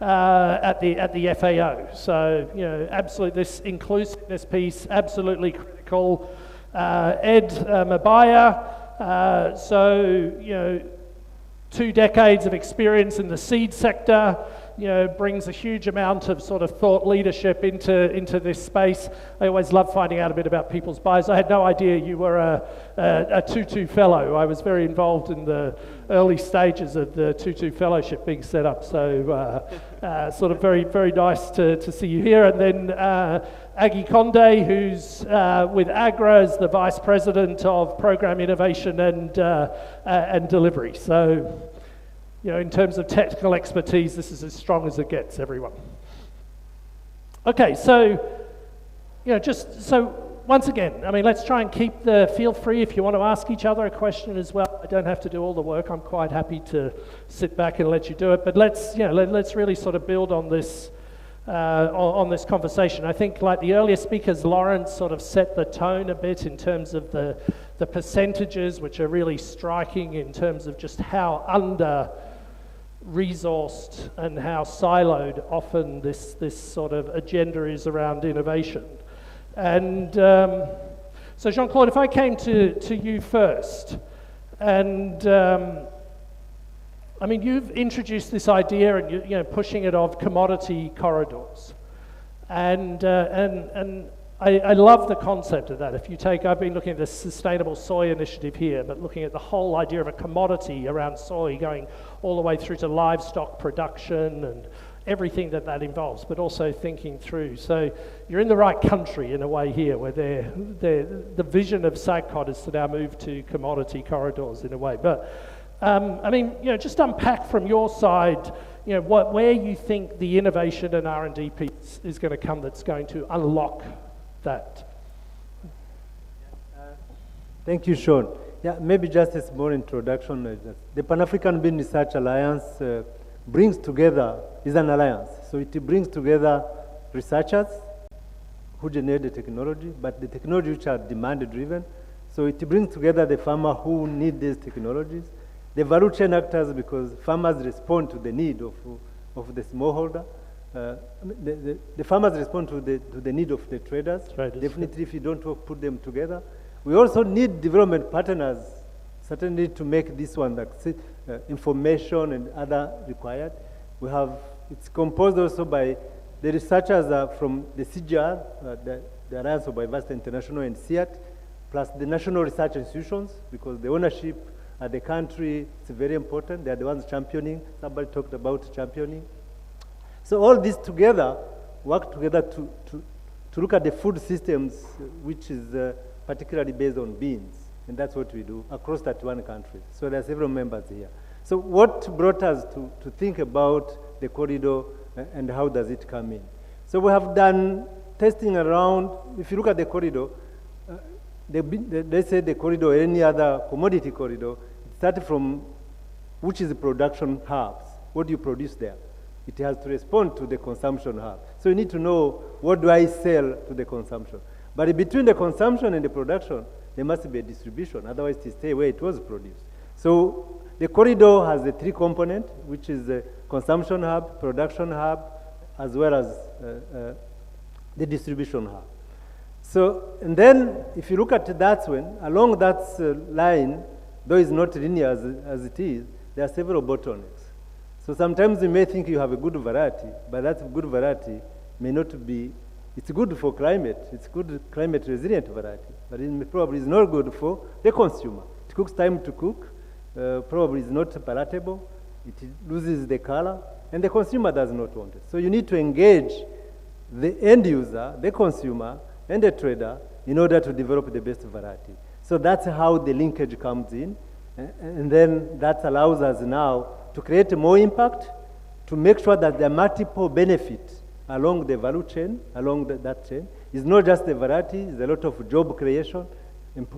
at the FAO. So, you know, absolutely, this inclusiveness piece, absolutely critical. Ed Mbaya, so, you know, 2 decades of experience in the seed sector, you know, brings a huge amount of sort of thought leadership into this space. I always love finding out a bit about people's bios. I had no idea you were a Tutu Fellow. I was very involved in the early stages of the Tutu Fellowship being set up, so sort of very, very nice to see you here. And then Agi Conde, who's with AGRA as the Vice President of Program Innovation and Delivery. So, you know, in terms of technical expertise, this is as strong as it gets, everyone. Okay, so, you know, just so once again, I mean, let's try and keep the feel free if you want to ask each other a question as well. I don't have to do all the work. I'm quite happy to sit back and let you do it. But let's, you know, let's really sort of build on this on this conversation. I think, like the earlier speakers, Lawrence sort of set the tone a bit in terms of the percentages, which are really striking in terms of just how under-resourced and how siloed often this sort of agenda is around innovation. And so, Jean-Claude, if I came to you first, and I mean, you've introduced this idea, and you know, pushing it of commodity corridors, and I love the concept of that. If you take, I've been looking at the Sustainable Soy Initiative here, but looking at the whole idea of a commodity around soy going all the way through to livestock production and everything that involves, but also thinking through. So you're in the right country in a way here, where the vision of SAGCOT is to now move to commodity corridors in a way. But I mean, you know, just unpack from your side, you know, where you think the innovation and R&D piece is going to come that's going to unlock that. Thank you, Sean. Yeah, maybe just a small introduction. The Pan-African Bean Research Alliance brings together, is an alliance, so it brings together researchers who generate the technology, but the technology which are demand-driven. So it brings together the farmer who need these technologies, the value chain actors, because farmers respond to the need of the smallholder. The farmers respond to the need of the traders. Definitely, if you don't put them together. We also need development partners, certainly, to make this one, like information and other required. We have, it's composed also by the researchers from the CGR, the Alliance of Biodiversity International, and CIAT, plus the national research institutions, because the ownership at the country is very important. They are the ones championing. Somebody talked about championing. So all these together work together to look at the food systems, which is particularly based on beans. And that's what we do across 31 countries. So there are several members here. So what brought us to think about the corridor and how does it come in? So we have done testing around. If you look at the corridor, they say the corridor or any other commodity corridor, it starts from which is the production hubs. What do you produce there? It has to respond to the consumption hub. So you need to know, what do I sell to the consumption? But between the consumption and the production, there must be a distribution, otherwise it stays where it was produced. So the corridor has the three components, which is the consumption hub, production hub, as well as the distribution hub. So, and then if you look at that one, along that line, though it's not linear as it is, there are several bottlenecks. So sometimes you may think you have a good variety, but that good variety may not be, it's good for climate, it's good climate resilient variety, but it probably is not good for the consumer. It takes time to cook, probably is not palatable, it loses the color, and the consumer does not want it. So you need to engage the end user, the consumer, and the trader in order to develop the best variety. So that's how the linkage comes in, and then that allows us now to create more impact, to make sure that there are multiple benefits along the value chain, along that chain. It's not just the variety, it's a lot of job creation,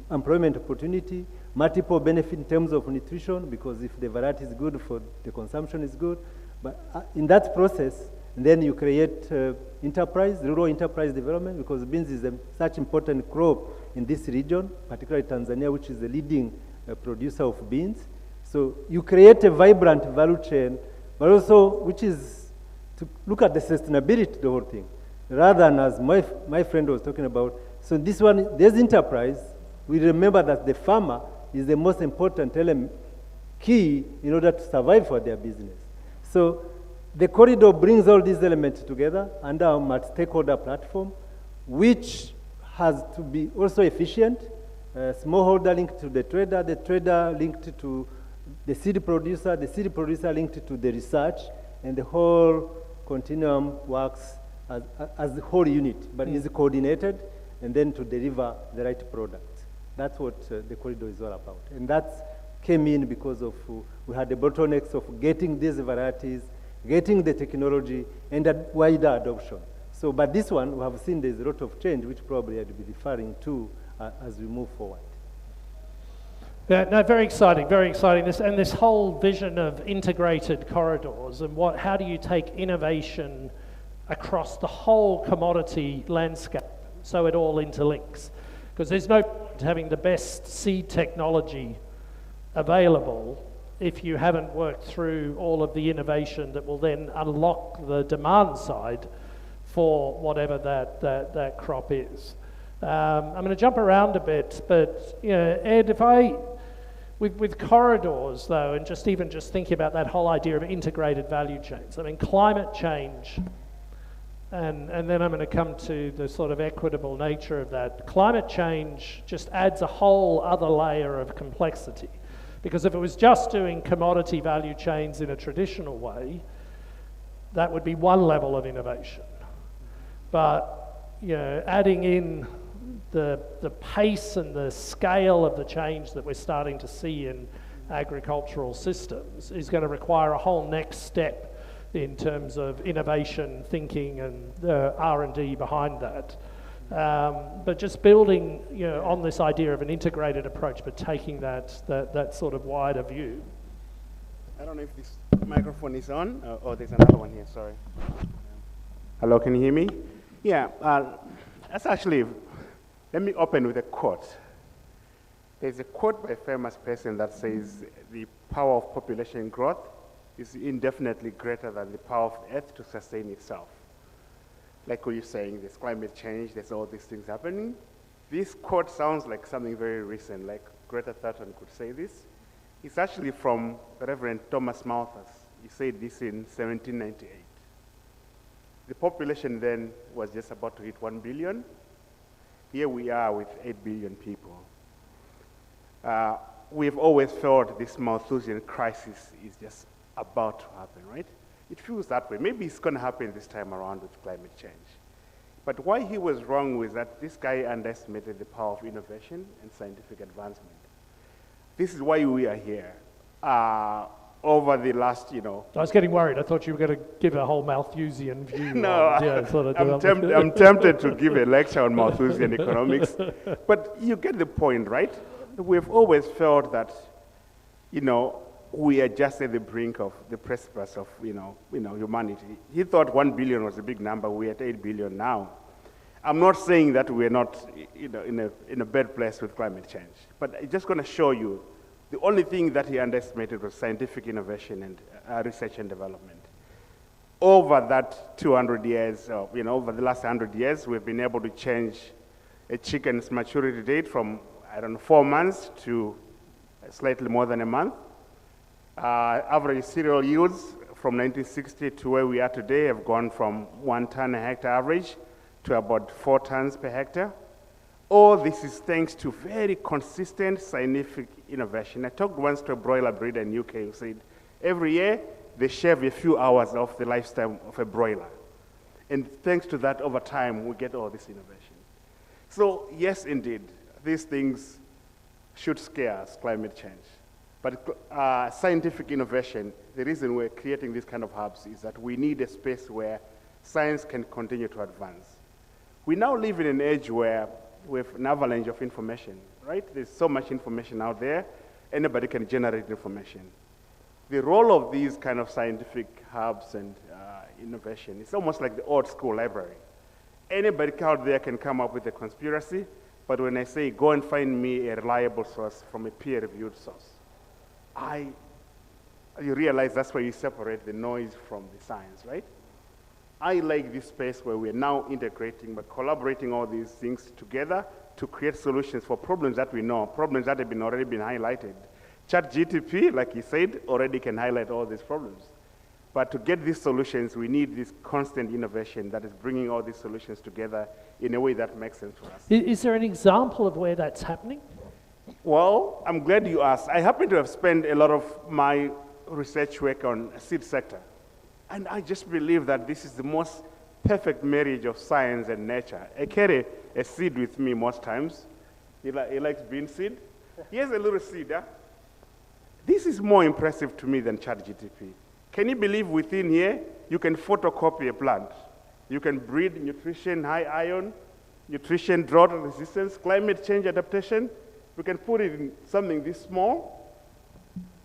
employment opportunity, multiple benefit in terms of nutrition, because if the variety is good, for the consumption is good. But in that process, then you create enterprise, rural enterprise development, because beans is such important crop in this region, particularly Tanzania, which is the leading producer of beans. So you create a vibrant value chain, but also which is to look at the sustainability of the whole thing, rather than as my friend was talking about. So this one, there's enterprise. We remember that the farmer is the most important element, key in order to survive for their business. So the corridor brings all these elements together under a multi-stakeholder platform, which has to be also efficient. Smallholder linked to the trader linked to the seed producer linked to the research, and the whole continuum works as the whole unit, but is coordinated, and then to deliver the right product. That's what the corridor is all about. And that came in because of, we had the bottlenecks of getting these varieties, getting the technology, and a wider adoption. So, but this one, we have seen there's a lot of change, which probably I'd be referring to as we move forward. Yeah, no, very exciting, very exciting. This whole vision of integrated corridors and how do you take innovation across the whole commodity landscape so it all interlinks? Because there's no point having the best seed technology available if you haven't worked through all of the innovation that will then unlock the demand side for whatever that crop is. I'm going to jump around a bit, but you know, Ed, with corridors though, and just thinking about that whole idea of integrated value chains. I mean, climate change, and then I'm going to come to the sort of equitable nature of that. Climate change just adds a whole other layer of complexity, because if it was just doing commodity value chains in a traditional way, that would be one level of innovation. But you know, adding in the pace and the scale of the change that we're starting to see in agricultural systems is going to require a whole next step in terms of innovation thinking and the R&D behind that. But just building, you know, on this idea of an integrated approach, but taking that sort of wider view. I don't know if this microphone is on, or there's another one here, sorry. Hello, can you hear me? Yeah, that's actually, let me open with a quote. There's a quote by a famous person that says, the power of population growth is indefinitely greater than the power of the earth to sustain itself. Like what you're saying, there's climate change, there's all these things happening. This quote sounds like something very recent, like Greta Thunberg could say this. It's actually from the Reverend Thomas Malthus. He said this in 1798. The population then was just about to hit 1 billion. Here we are with 8 billion people. We've always felt this Malthusian crisis is just about to happen, right? It feels that way. Maybe it's going to happen this time around with climate change. But why he was wrong was that this guy underestimated the power of innovation and scientific advancement. This is why we are here. over the last, I was getting worried. I thought you were going to give a whole Malthusian view. No, I'm tempted to give a lecture on Malthusian economics, but you get the point, right? We've always felt that, we are just at the brink of the precipice of, humanity. He thought 1 billion was a big number. We're at 8 billion now. I'm not saying that we're not, in a bad place with climate change, but I'm just going to show you the only thing that he underestimated was scientific innovation and research and development. Over that 200 years, over the last 100 years, we've been able to change a chicken's maturity date from, 4 months to slightly more than a month. Average cereal yields from 1960 to where we are today have gone from 1 ton a hectare average to about 4 tons per hectare. All this is thanks to very consistent scientific innovation. I talked once to a broiler breeder in UK who said, every year they shave a few hours off the lifespan of a broiler. And thanks to that, over time, we get all this innovation. So yes, indeed, these things should scare us, climate change. But scientific innovation, the reason we're creating these kind of hubs is that we need a space where science can continue to advance. We now live in an age where we have an avalanche of information, right? There's so much information out there, anybody can generate information. The role of these kind of scientific hubs and innovation is almost like the old school library. Anybody out there can come up with a conspiracy, but when I say go and find me a reliable source from a peer-reviewed source, you realize that's where you separate the noise from the science, right? I like this space where we're now integrating, but collaborating all these things together to create solutions for problems that we know, problems that have already been highlighted. ChatGPT, like he said, already can highlight all these problems. But to get these solutions, we need this constant innovation that is bringing all these solutions together in a way that makes sense for us. Is there an example of where that's happening? Well, I'm glad you asked. I happen to have spent a lot of my research work on the seed sector. And I just believe that this is the most perfect marriage of science and nature. I carry a seed with me most times. He likes bean seed. Here's a little seed. Huh? This is more impressive to me than ChatGPT. Can you believe within here, you can photocopy a plant. You can breed nutrition, high iron, nutrition, drought resistance, climate change adaptation. We can put it in something this small.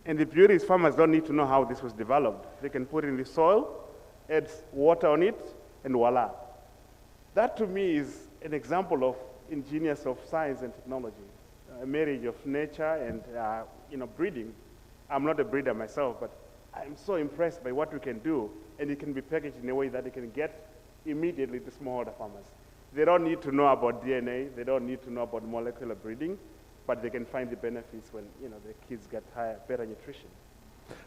And the beauty is farmers don't need to know how this was developed. They can put it in the soil, add water on it, and voila. That to me is an example of ingenious of science and technology, a marriage of nature and breeding. I'm not a breeder myself, but I'm so impressed by what we can do, and it can be packaged in a way that it can get immediately to smallholder farmers. They don't need to know about DNA, they don't need to know about molecular breeding, but they can find the benefits when the kids get better nutrition.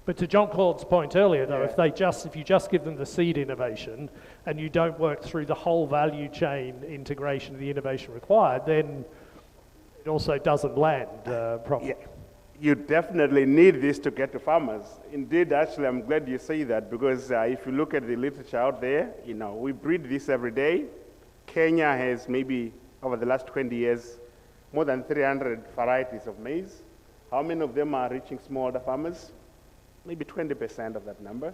But to John Claude's point earlier, though, Yeah. if you just give them the seed innovation and you don't work through the whole value chain integration of the innovation required, then it also doesn't land properly. Yeah. You definitely need this to get to farmers. Indeed, actually, I'm glad you say that because if you look at the literature out there, we breed this every day. Kenya has maybe over the last 20 years more than 300 varieties of maize. How many of them are reaching smallholder farmers? Maybe 20% of that number.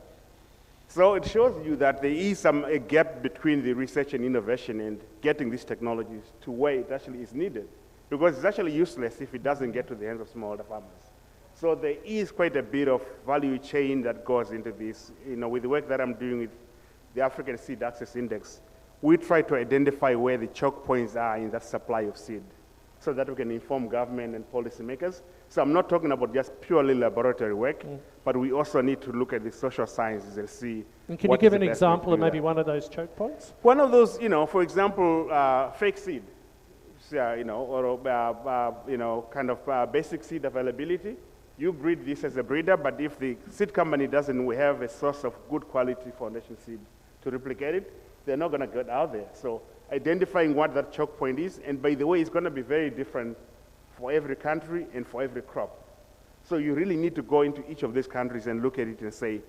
So it shows you that there is a gap between the research and innovation and getting these technologies to where it actually is needed. Because it's actually useless if it doesn't get to the hands of smallholder farmers. So there is quite a bit of value chain that goes into this. With the work that I'm doing with the African Seed Access Index, we try to identify where the choke points are in that supply of seed, so that we can inform government and policymakers. So I'm not talking about just purely laboratory work, but we also need to look at the social sciences and see. And can you give an example of maybe one of those choke points? One of those, for example, fake seed, or kind of basic seed availability. You breed this as a breeder, but if the seed company doesn't have a source of good quality foundation seed to replicate it, they're not going to get out there. So identifying what that choke point is, and by the way, it's going to be very different for every country and for every crop. So you really need to go into each of these countries and look at it and say,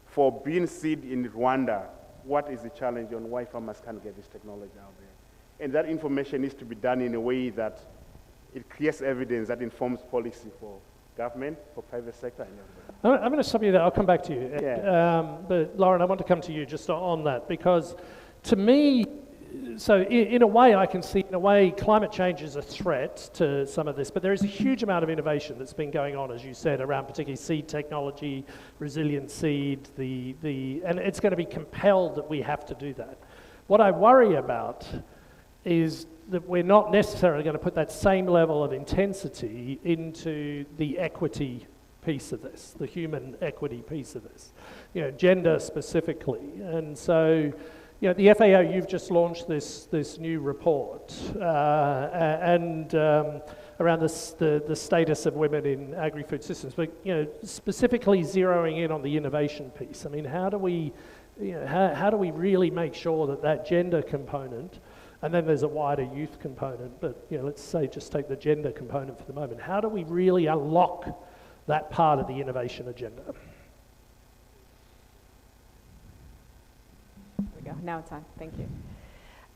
for bean seed in Rwanda, what is the challenge on why farmers can't get this technology out there? And that information needs to be done in a way that it creates evidence that informs policy for government, for private sector, and everybody. I'm going to stop you there. I'll come back to you. Yeah. But Lauren, I want to come to you just on that, because to me, so in a way I can see, in a way, climate change is a threat to some of this, but there is a huge amount of innovation that's been going on, as you said, around particularly seed technology, resilient seed, and it's going to be compelled that we have to do that. What I worry about is that we're not necessarily going to put that same level of intensity into the equity piece of this, the human equity piece of this, gender specifically. And so, at the FAO, you've just launched this new report around the status of women in agri-food systems, but specifically zeroing in on the innovation piece. I mean, how do we really make sure that gender component, and then there's a wider youth component, but let's say just take the gender component for the moment. How do we really unlock that part of the innovation agenda? There we go. Now it's on. Thank you.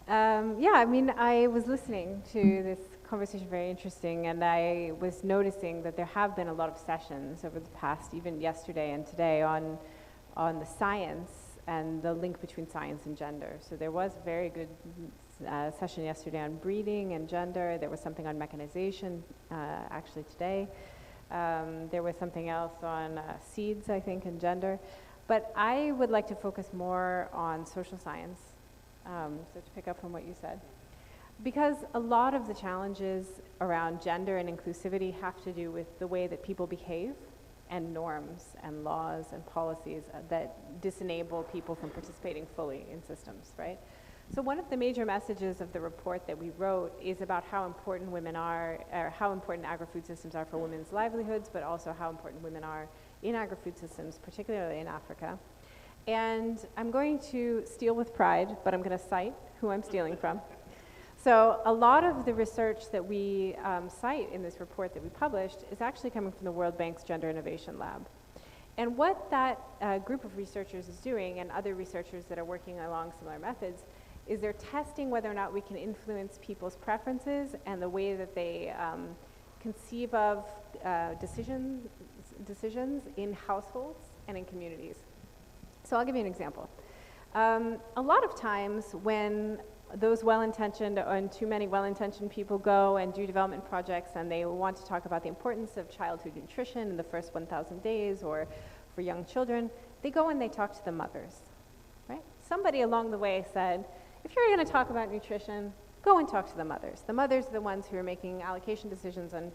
Yeah, I mean, I was listening to this conversation, very interesting, and I was noticing that there have been a lot of sessions over the past, even yesterday and today, on the science and the link between science and gender. So there was a very good session yesterday on breeding and gender. There was something on mechanization, actually today. There was something else on seeds, I think, and gender. But I would like to focus more on social science, so to pick up from what you said. Because a lot of the challenges around gender and inclusivity have to do with the way that people behave, and norms and laws and policies that disenable people from participating fully in systems, right? So one of the major messages of the report that we wrote is about how important women are, or how important agri-food systems are for women's livelihoods, but also how important women are in agri-food systems, particularly in Africa. And I'm going to steal with pride, but I'm going to cite who I'm stealing from. So a lot of the research that we cite in this report that we published is actually coming from the World Bank's Gender Innovation Lab. And what that group of researchers is doing, and other researchers that are working along similar methods, is they're testing whether or not we can influence people's preferences and the way that they conceive of decisions in households and in communities. So I'll give you an example. A lot of times when those well-intentioned and too many well-intentioned people go and do development projects and they want to talk about the importance of childhood nutrition in the first 1,000 days or for young children, they go and they talk to the mothers, right? Somebody along the way said, if you're going to talk about nutrition, go and talk to the mothers. The mothers are the ones who are making allocation decisions on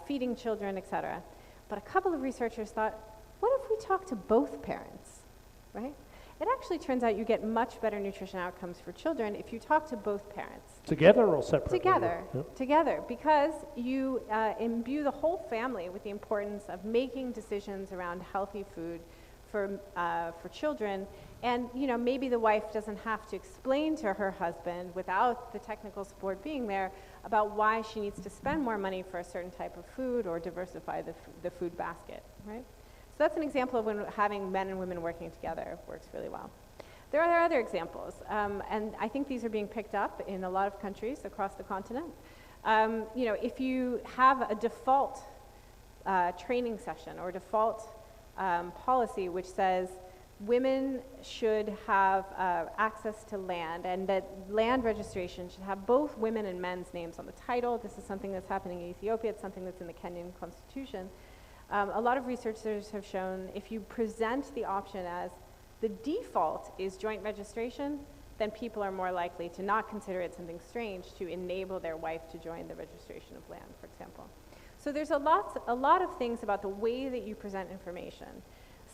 feeding children, etc. But a couple of researchers thought, what if we talk to both parents, right? It actually turns out you get much better nutrition outcomes for children if you talk to both parents. Together or separately? Together, Yep. Together, because you imbue the whole family with the importance of making decisions around healthy food for children. And maybe the wife doesn't have to explain to her husband, without the technical support being there, about why she needs to spend more money for a certain type of food or diversify the food basket, right? So that's an example of when having men and women working together works really well. There are other examples, and I think these are being picked up in a lot of countries across the continent. If you have a default training session or default policy which says women should have access to land, and that land registration should have both women and men's names on the title. This is something that's happening in Ethiopia. It's something that's in the Kenyan constitution. A lot of researchers have shown if you present the option as the default is joint registration, then people are more likely to not consider it something strange to enable their wife to join the registration of land, for example. So there's a lot of things about the way that you present information.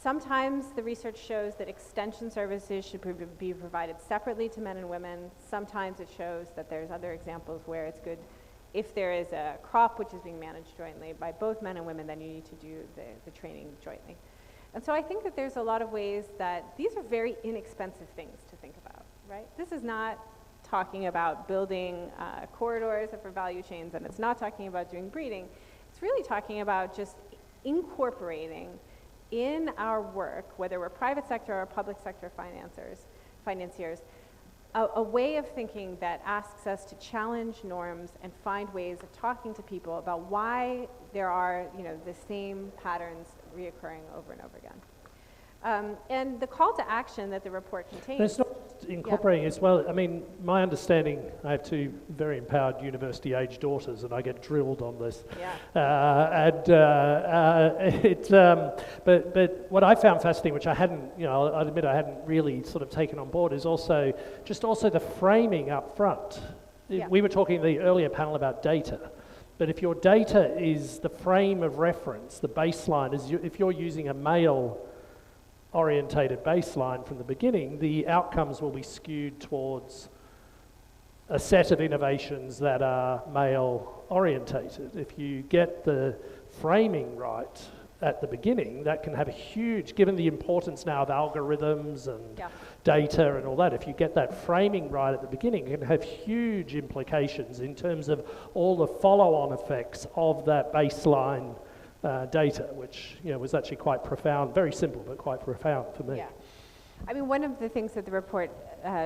Sometimes the research shows that extension services should be provided separately to men and women. Sometimes it shows that there's other examples where it's good if there is a crop which is being managed jointly by both men and women, then you need to do the training jointly. And so I think that there's a lot of ways that these are very inexpensive things to think about, right? This is not talking about building corridors for value chains, and it's not talking about doing breeding. It's really talking about just incorporating in our work, whether we're private sector or public sector financiers, a way of thinking that asks us to challenge norms and find ways of talking to people about why there are, the same patterns reoccurring over and over again. And the call to action that the report contains. It's not incorporating as well. I mean, my understanding, I have two very empowered university-age daughters, and I get drilled on this. Yeah. But what I found fascinating, which I hadn't, I'll admit I hadn't really sort of taken on board, is also the framing up front. Yeah. We were talking in the earlier panel about data. But if your data is the frame of reference, the baseline, if you're using a male-orientated baseline from the beginning, the outcomes will be skewed towards a set of innovations that are male-orientated. If you get the framing right at the beginning, that can have a huge, given the importance now of algorithms and data and all that, if you get that framing right at the beginning, it can have huge implications in terms of all the follow-on effects of that baseline data, which was actually quite profound, very simple, but quite profound for me. Yeah. I mean, one of the things that the report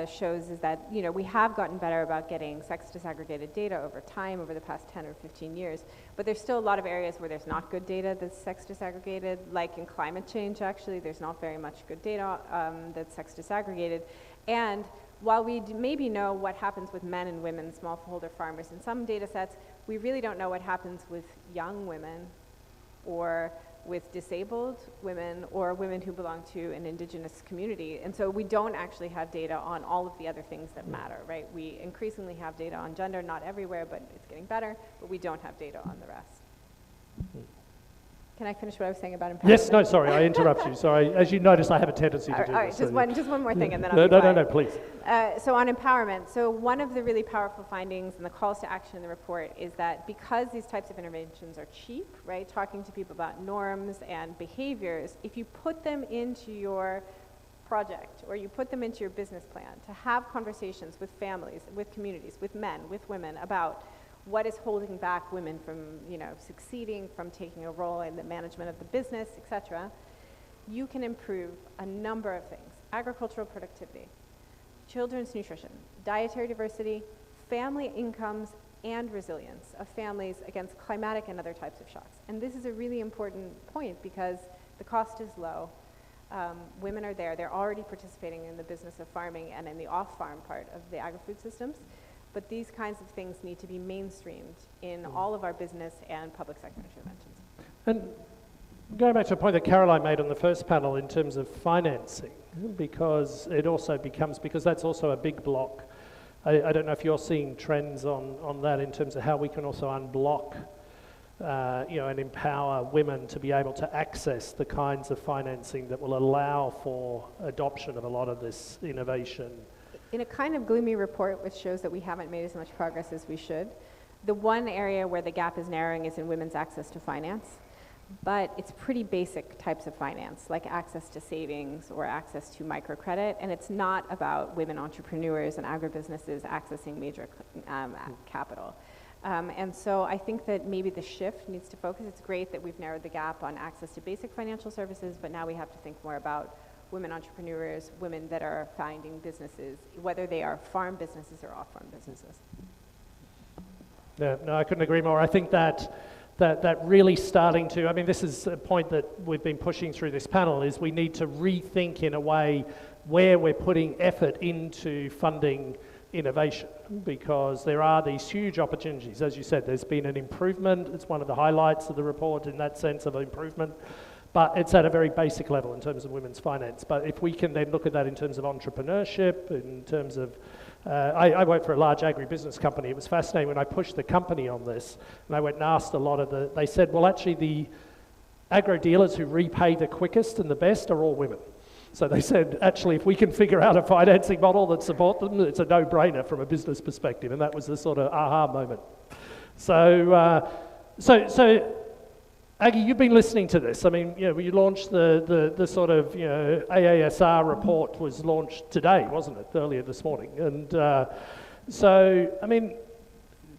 shows is that, we have gotten better about getting sex disaggregated data over time, over the past 10 or 15 years, but there's still a lot of areas where there's not good data that's sex disaggregated, like in climate change, actually, there's not very much good data that's sex disaggregated. And while we maybe know what happens with men and women, smallholder farmers in some data sets, we really don't know what happens with young women or with disabled women or women who belong to an indigenous community. And so we don't actually have data on all of the other things that matter, right? We increasingly have data on gender, not everywhere, but it's getting better, but we don't have data on the rest. Can I finish what I was saying about empowerment? Yes, no, sorry, I interrupt you. Sorry, as you notice, I have a tendency to do this. All right, just one more thing and then I'll No, be no, quiet. no, please. So on empowerment, so one of the really powerful findings and the calls to action in the report is that because these types of interventions are cheap, right, talking to people about norms and behaviors, if you put them into your project or you put them into your business plan to have conversations with families, with communities, with men, with women about what is holding back women from, succeeding, from taking a role in the management of the business, etc., you can improve a number of things. Agricultural productivity, children's nutrition, dietary diversity, family incomes, and resilience of families against climatic and other types of shocks. And this is a really important point because the cost is low. Women are there. They're already participating in the business of farming and in the off-farm part of the agri-food systems. But these kinds of things need to be mainstreamed in all of our business and public sector interventions. And going back to a point that Caroline made on the first panel in terms of financing, because it also becomes, because that's also a big block. I don't know if you're seeing trends on that in terms of how we can also unblock and empower women to be able to access the kinds of financing that will allow for adoption of a lot of this innovation. In a kind of gloomy report which shows that we haven't made as much progress as we should, the one area where the gap is narrowing is in women's access to finance. But it's pretty basic types of finance, like access to savings or access to microcredit, and it's not about women entrepreneurs and agribusinesses accessing major capital. And so I think that maybe the shift needs to focus. It's great that we've narrowed the gap on access to basic financial services, but now we have to think more about women entrepreneurs, women that are finding businesses, whether they are farm businesses or off-farm businesses. Yeah, no, I couldn't agree more. I think that really starting to, I mean, this is a point that we've been pushing through this panel, is we need to rethink in a way where we're putting effort into funding innovation, because there are these huge opportunities. As you said, there's been an improvement. It's one of the highlights of the report in that sense of improvement. But it's at a very basic level in terms of women's finance. But if we can then look at that in terms of entrepreneurship, in terms of, I work for a large agribusiness company. It was fascinating when I pushed the company on this, and I went and asked a lot of they said, well, actually the agro dealers who repay the quickest and the best are all women. So they said, actually, if we can figure out a financing model that supports them, it's a no-brainer from a business perspective. And that was the sort of aha moment. So Aggie, you've been listening to this. I mean, you launched the sort of, AASR report was launched today, wasn't it? Earlier this morning. And so, I mean,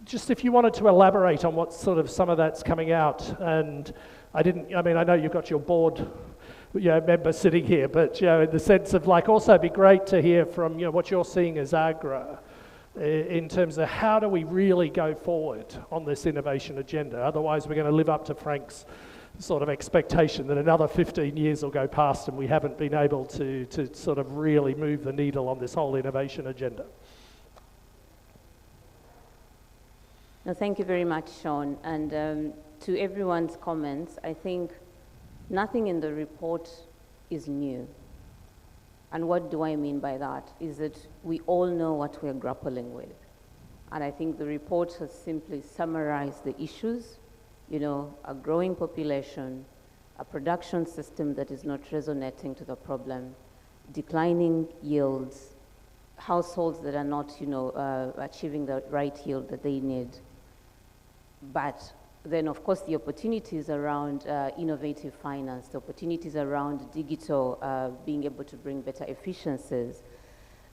just if you wanted to elaborate on what sort of some of that's coming out. And I know you've got your board member sitting here, but in the sense of like also it'd be great to hear from what you're seeing as AGRA in terms of how do we really go forward on this innovation agenda. Otherwise we're going to live up to Frank's sort of expectation that another 15 years will go past and we haven't been able to sort of really move the needle on this whole innovation agenda. No, thank you very much, Sean. And to everyone's comments, I think nothing in the report is new. And what do I mean by that? Is that we all know what we're grappling with. And I think the report has simply summarized the issues, a growing population, a production system that is not resonating to the problem, declining yields, households that are not, achieving the right yield that they need. But then, of course, the opportunities around innovative finance, the opportunities around digital, being able to bring better efficiencies.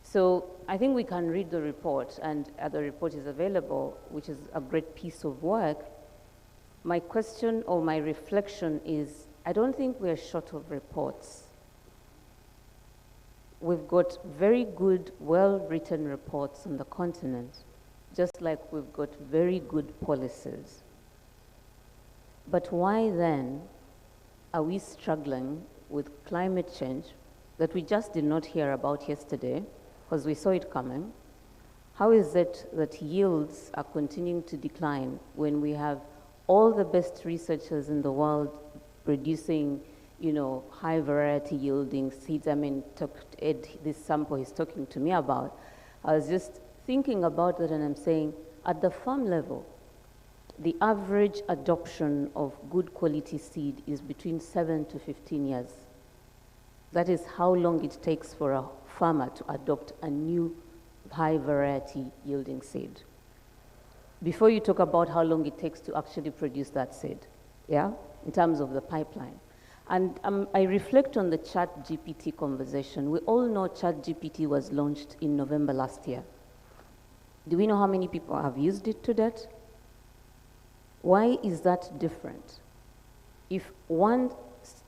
So I think we can read the report, and the report is available, which is a great piece of work. My question or my reflection is, I don't think we're short of reports. We've got very good, well-written reports on the continent, just like we've got very good policies. But why then are we struggling with climate change that we just did not hear about yesterday because we saw it coming? How is it that yields are continuing to decline when we have all the best researchers in the world producing, high variety yielding seeds? I mean, Ed, this sample he's talking to me about, I was just thinking about that and I'm saying, at the farm level, the average adoption of good quality seed is between 7 to 15 years. That is how long it takes for a farmer to adopt a new high variety yielding seed. Before you talk about how long it takes to actually produce that seed, in terms of the pipeline. And I reflect on the ChatGPT conversation. We all know ChatGPT was launched in November last year. Do we know how many people have used it to date? Why is that different? If one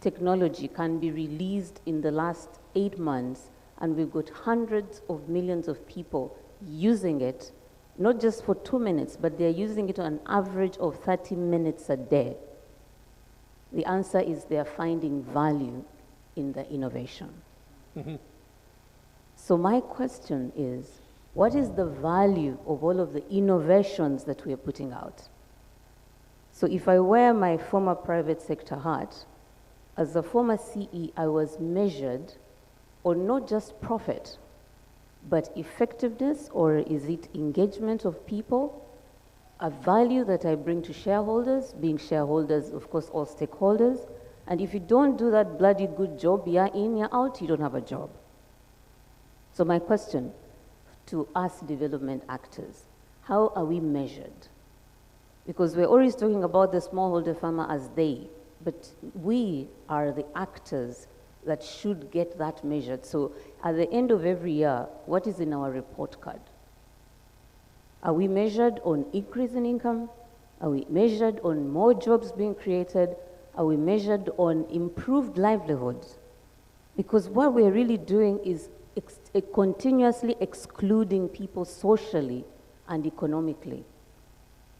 technology can be released in the last 8 months and we've got hundreds of millions of people using it, not just for 2 minutes, but they're using it on an average of 30 minutes a day, the answer is they're finding value in the innovation. Mm-hmm. So my question is, what is the value of all of the innovations that we are putting out? So if I wear my former private sector hat, as a former CE, I was measured on not just profit, but effectiveness, or is it engagement of people, a value that I bring to shareholders, being shareholders, of course, all stakeholders. And if you don't do that bloody good job, you're in, you're out, you don't have a job. So my question to us development actors, how are we measured? Because we're always talking about the smallholder farmer as they, but we are the actors that should get that measured. So at the end of every year, what is in our report card? Are we measured on increase in income? Are we measured on more jobs being created? Are we measured on improved livelihoods? Because what we're really doing is continuously excluding people socially and economically.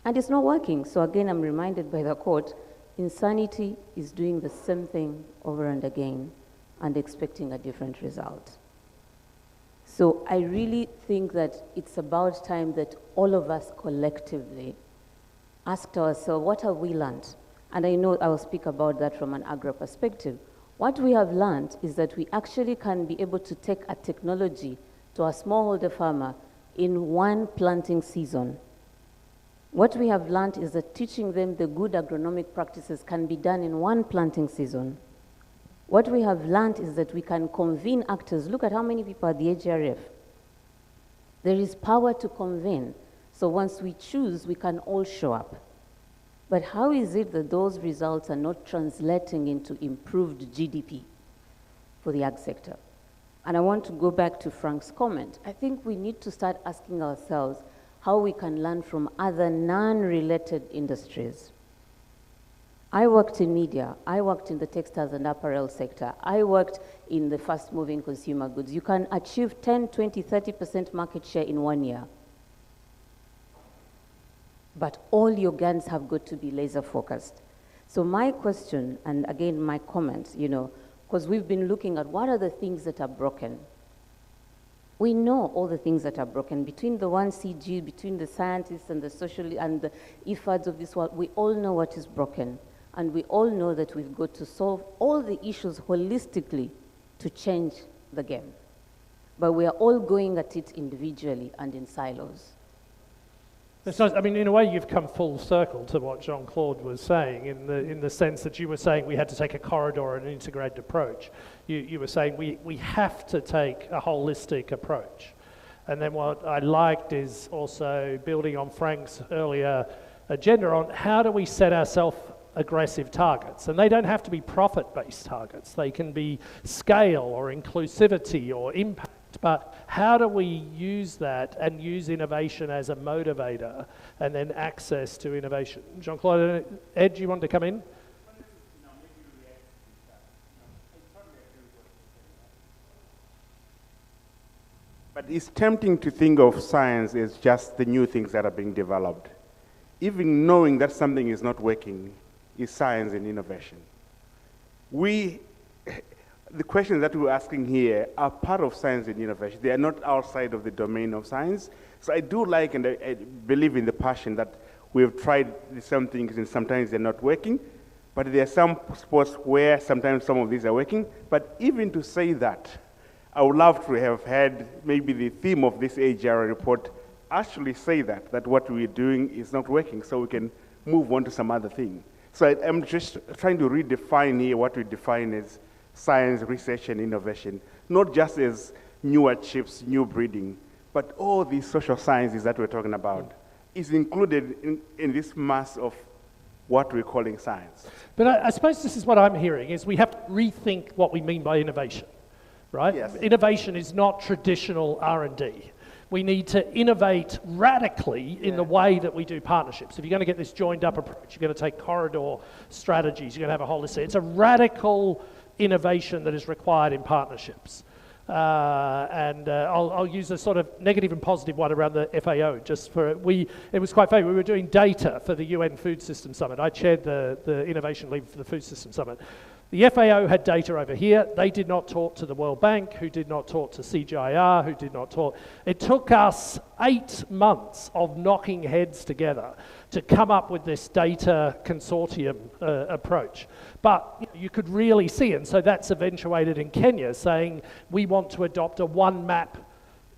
And it's not working. So again, I'm reminded by the quote, insanity is doing the same thing over and again and expecting a different result. So I really think that it's about time that all of us collectively asked ourselves, what have we learned? And I know I will speak about that from an agro perspective. What we have learned is that we actually can be able to take a technology to a smallholder farmer in one planting season. What we have learned is that teaching them the good agronomic practices can be done in one planting season. What we have learned is that we can convene actors. Look at how many people are at the AGRF. There is power to convene. So once we choose, we can all show up. But how is it that those results are not translating into improved GDP for the ag sector? And I want to go back to Frank's comment. I think we need to start asking ourselves how we can learn from other non-related industries. I worked in media, I worked in the textiles and apparel sector, I worked in the fast-moving consumer goods. You can achieve 10, 20, 30% market share in 1 year. But all your guns have got to be laser focused. So my question, and again my comment, because we've been looking at what are the things that are broken. We know all the things that are broken. Between the 1CG, between the scientists and the social and the IFADs of this world, we all know what is broken. And we all know that we've got to solve all the issues holistically to change the game. But we are all going at it individually and in silos. It's nice. I mean, in a way, you've come full circle to what Jean-Claude was saying, in the sense that you were saying we had to take a corridor and an integrated approach. You were saying we have to take a holistic approach. And then what I liked is also building on Frank's earlier agenda on how do we set ourselves aggressive targets. And they don't have to be profit-based targets. They can be scale or inclusivity or impact. But how do we use that and use innovation as a motivator and then access to innovation? Jean-Claude, Ed, you want to come in? But it's tempting to think of science as just the new things that are being developed. Even knowing that something is not working is science and innovation. The questions that we're asking here are part of science and innovation. They are not outside of the domain of science. So I do like and I believe in the passion that we've tried some things and sometimes they're not working, but there are some spots where sometimes some of these are working. But even to say that, I would love to have had maybe the theme of this AGR report actually say that what we're doing is not working, so we can move on to some other thing. So I'm just trying to redefine here what we define as science, research, and innovation, not just as newer chips, new breeding, but all these social sciences that we're talking about is included in this mass of what we're calling science. But I suppose this is what I'm hearing, is we have to rethink what we mean by innovation, right? Yes. Innovation is not traditional R&D. We need to innovate radically in the way that we do partnerships. If you're going to get this joined up approach, you're going to take corridor strategies, you're going to have a holistic. It's a radical innovation that is required in partnerships. I'll use a sort of negative and positive one around the FAO. It was quite funny. We were doing data for the UN Food System Summit. I chaired the innovation lead for the Food System Summit. The FAO had data over here. They did not talk to the World Bank, who did not talk to CGIAR, who did not talk. It took us 8 months of knocking heads together to come up with this data consortium approach. But you could really see, and so that's eventuated in Kenya, saying we want to adopt a one map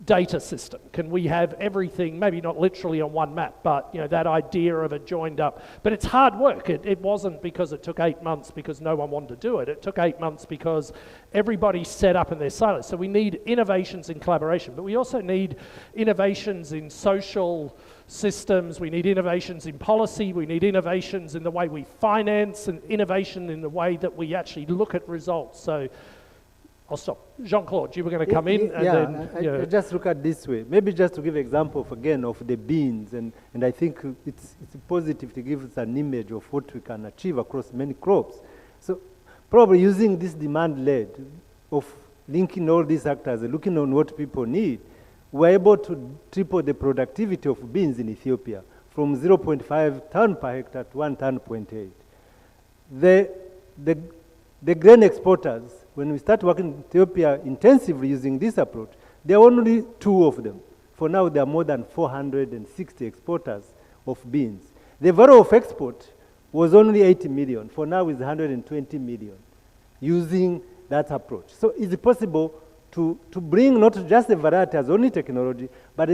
data system. Can we have everything, maybe not literally on one map, but that idea of a joined up. But it's hard work. It wasn't because it took 8 months because no one wanted to do it. It took 8 months because everybody set up in their silos. So we need innovations in collaboration, but we also need innovations in social systems. We need innovations in policy. We need innovations in the way we finance and innovation in the way that we actually look at results. So I'll stop. Jean-Claude, you were going to come in. I just look at this way. Maybe just to give an example again of the beans, and I think it's positive to give us an image of what we can achieve across many crops. So probably using this demand-led of linking all these actors and looking on what people need, we're able to triple the productivity of beans in Ethiopia from 0.5 ton per hectare to 1 ton 0.8. The grain exporters, when we start working in Ethiopia intensively using this approach, there are only 2 of them. For now, there are more than 460 exporters of beans. The value of export was only 80 million. For now, it's 120 million using that approach. So it's possible to bring not just a variety as only technology, but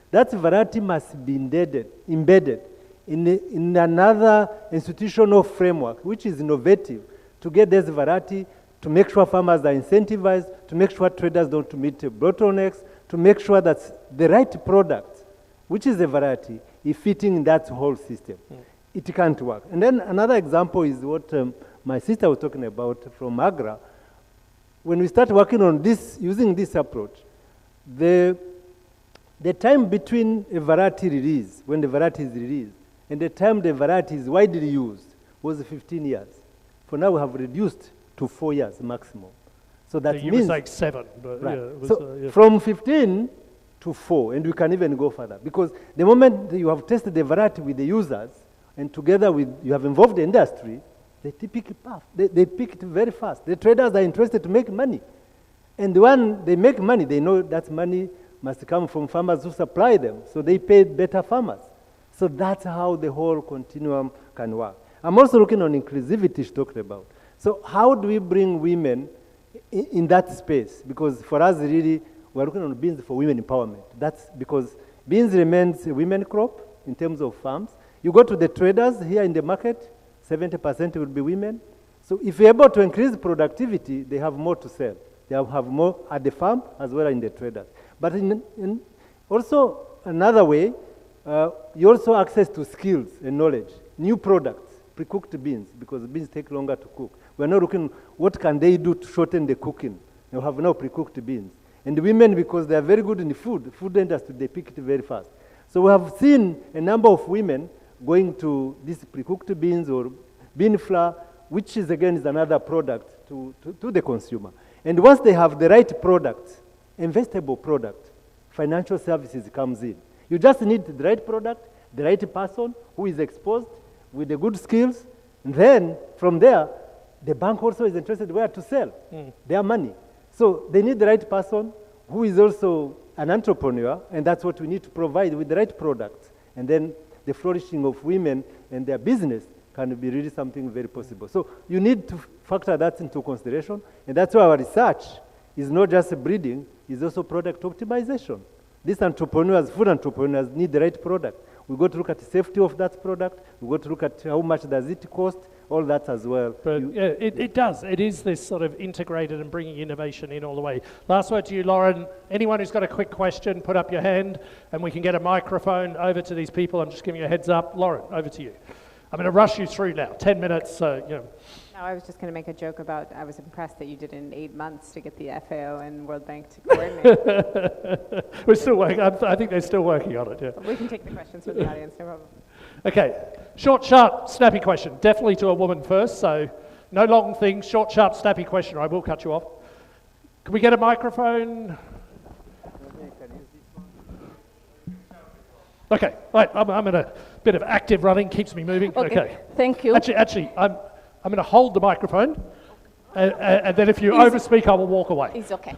that variety must be embedded in another institutional framework, which is innovative, to get this variety, to make sure farmers are incentivized, to make sure traders don't meet bottlenecks, to make sure that the right product, which is a variety, is fitting in that whole system. It can't work. And then another example is what my sister was talking about from Agra. When we start working on this, using this approach, the time between a variety release, when the variety is released, and the time the variety is widely used was 15 years. For now, we have reduced to 4 years maximum. So that You means were saying 7, but right. yeah, it was, So yeah. from 15 to 4, and we can even go further, because the moment that you have tested the variety with the users, and together with you have involved the industry, they pick it up. They pick it very fast. The traders are interested to make money. And when they make money, they know that money must come from farmers who supply them. So they pay better farmers. So that's how the whole continuum can work. I'm also looking on inclusivity she talked about. So how do we bring women in that space? Because for us, really, we're looking on beans for women empowerment. That's because beans remains a women crop in terms of farms. You go to the traders here in the market, 70% will be women. So if you're able to increase productivity, they have more to sell. They have more at the farm as well as in the traders. But also another way, you also access to skills and knowledge, new products, pre-cooked beans, because beans take longer to cook. We're not looking what can they do to shorten the cooking. You have now pre-cooked beans. And the women, because they are very good in the food industry, they pick it very fast. So we have seen a number of women going to these pre-cooked beans or bean flour, which is again is another product to the consumer. And once they have the right product, investable product, financial services comes in. You just need the right product, the right person who is exposed with the good skills, and then from there, the bank also is interested where to sell their money. So they need the right person who is also an entrepreneur, and that's what we need to provide with the right products. And then the flourishing of women and their business can be really something very possible. So you need to factor that into consideration, and that's why our research is not just breeding, it's also product optimization. These entrepreneurs, food entrepreneurs, need the right product. We got to look at the safety of that product, we got to look at how much does it cost, all that as well. But yeah, it does. It is this sort of integrated and bringing innovation in all the way. Last word to you, Lauren. Anyone who's got a quick question, put up your hand, and we can get a microphone over to these people. I'm just giving you a heads up. Lauren, over to you. I'm going to rush you through now. 10 minutes, so, you know. No, I was just going to make a joke about, I was impressed that you did it in 8 months to get the FAO and World Bank to coordinate. We're still working. I think they're still working on it, yeah. We can take the questions from the audience, no problem. Okay, short, sharp, snappy question. Definitely to a woman first, so no long things. Short, sharp, snappy question, or I will cut you off. Can we get a microphone? Okay, right, I'm in a bit of active running, keeps me moving. Okay. Thank you. Actually, I'm going to hold the microphone, and then if you overspeak, I will walk away. It's okay.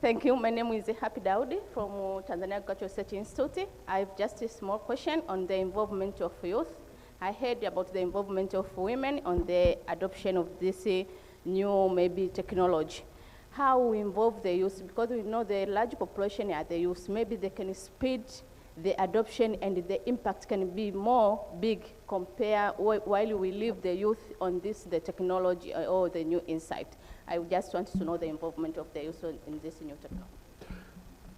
Thank you. My name is Happy Daudi from Tanzania Agricultural Research Institute. I have just a small question on the involvement of youth. I heard about the involvement of women on the adoption of this new maybe technology. How we involve the youth, because we know the large population are the youth, maybe they can speed the adoption and the impact can be more big while we leave the youth on the technology or the new insight. I just want to know the involvement of the youth in this new technology.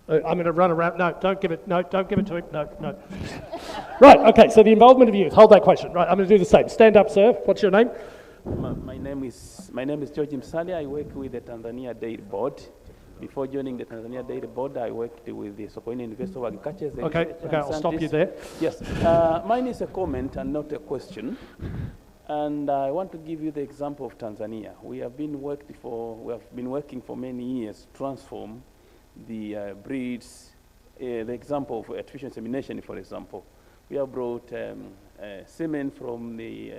I'm going to run around. No, don't give it to him. No. Right, okay, so the involvement of youth. Hold that question. Right, I'm going to do the same. Stand up, sir. What's your name? My name is George Msali. I work with the Tanzania Dairy Board. Before joining the Tanzania Dairy Board, I worked with the Sokoine University of Agriculture. Okay, I'll stop you there. Yes, mine is a comment and not a question. And I want to give you the example of Tanzania. We have been working for many years to transform the breeds. The example of artificial insemination, for example. We have brought semen from the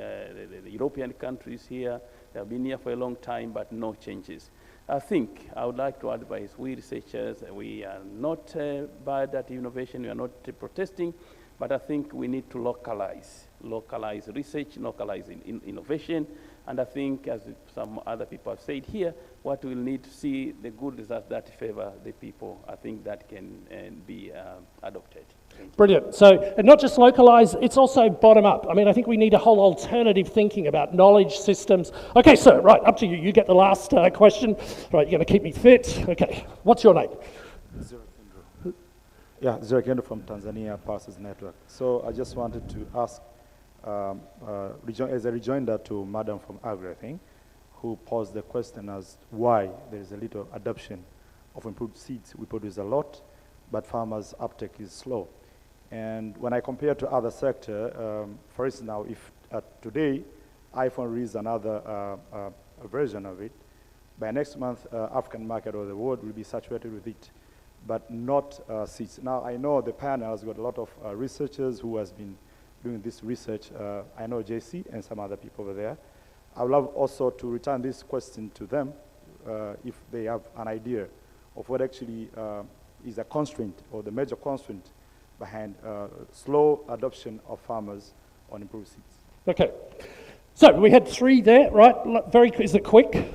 European countries here. They have been here for a long time, but no changes. I think I would like to advise we researchers, we are not bad at innovation, we are not protesting, but I think we need to localize research, localize innovation, and I think, as some other people have said here, what we'll need to see the good results that favor the people. I think that can be adopted. Brilliant. So, and not just localize, it's also bottom up. I mean, I think we need a whole alternative thinking about knowledge systems. Okay, sir, right, up to you. You get the last question. Right, you're going to keep me fit. Okay, what's your name? Yeah, Zerekendo from Tanzania Pulses Network. So I just wanted to ask, as a rejoinder to Madam from Agri, I think, who posed the question as why there is a little adoption of improved seeds. We produce a lot, but farmers' uptake is slow. And when I compare to other sector, for instance now, if today iPhone release another version of it. By next month, African market or the world will be saturated with it, but not seeds. Now, I know the panel has got a lot of researchers who has been doing this research. I know JC and some other people over there. I would love also to return this question to them if they have an idea of what actually is a constraint or the major constraint behind slow adoption of farmers on improved seeds. Okay. So we had 3 there, right? Is it quick?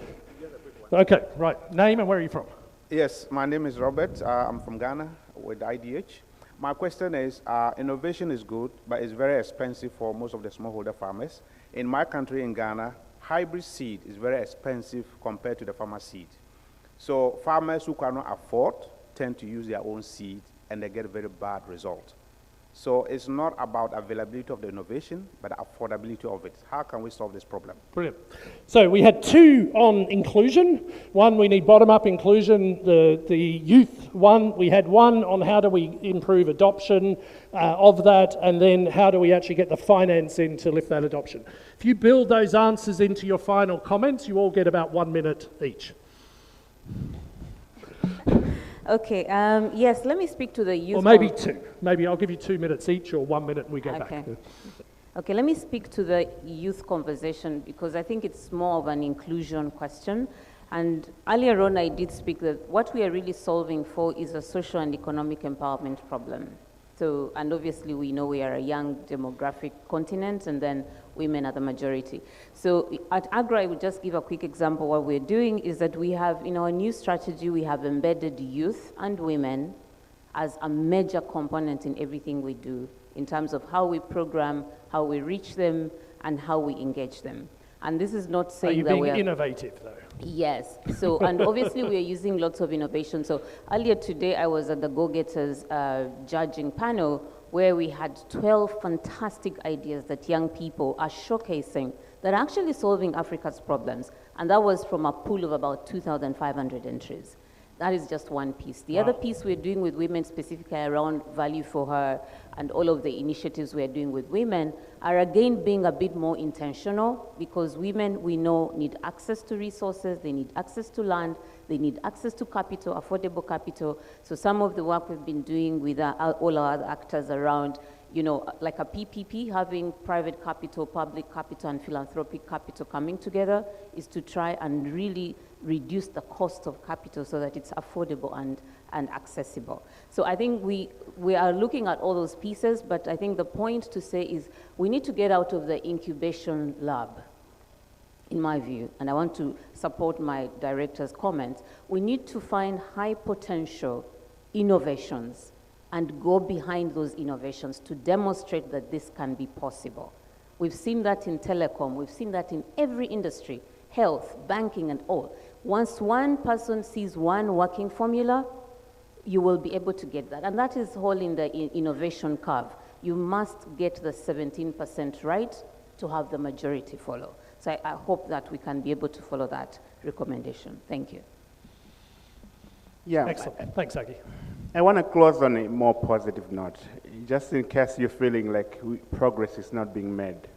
Okay, right. Name and where are you from? Yes, my name is Robert. I'm from Ghana with IDH. My question is, innovation is good, but it's very expensive for most of the smallholder farmers. In my country, in Ghana, hybrid seed is very expensive compared to the farmer seed. So farmers who cannot afford tend to use their own seed, and they get a very bad result. So it's not about availability of the innovation, but the affordability of it. How can we solve this problem? Brilliant. So we had 2 on inclusion. One, we need bottom-up inclusion. The youth one, we had 1 on how do we improve adoption of that, and then how do we actually get the finance in to lift that adoption. If you build those answers into your final comments, you all get about 1 minute each. Okay, yes, let me speak to the youth. Or maybe 2. Maybe I'll give you 2 minutes each, or 1 minute and we go back. Okay, let me speak to the youth conversation because I think it's more of an inclusion question. And earlier on, I did speak that what we are really solving for is a social and economic empowerment problem. So, and obviously we know we are a young demographic continent, and then women are the majority. So at AGRA, I would just give a quick example. What we're doing is that we have, in our new strategy, we have embedded youth and women as a major component in everything we do in terms of how we program, how we reach them, and how we engage them. And this is not saying that we're... Are you being innovative, though? Yes. So, and obviously we are using lots of innovation. So earlier today, I was at the Go-Getters judging panel where we had 12 fantastic ideas that young people are showcasing that are actually solving Africa's problems. And that was from a pool of about 2,500 entries. That is just one piece. The other piece we're doing with women specifically around Value for Her and all of the initiatives we're doing with women are again being a bit more intentional because women, we know, need access to resources, they need access to land, they need access to capital, affordable capital. So some of the work we've been doing with all our other actors around, you know, like a PPP, having private capital, public capital, and philanthropic capital coming together is to try and really reduce the cost of capital so that it's affordable and accessible. So I think we are looking at all those pieces, but I think the point to say is we need to get out of the incubation lab, in my view, and I want to support my director's comments. We need to find high potential innovations and go behind those innovations to demonstrate that this can be possible. We've seen that in telecom, we've seen that in every industry, health, banking, and all. Once one person sees one working formula, you will be able to get that. And that is all in the innovation curve. You must get the 17% right to have the majority follow. So I hope that we can be able to follow that recommendation. Thank you. Yeah. Excellent. Thanks, Aki. I want to close on a more positive note, just in case you're feeling like progress is not being made.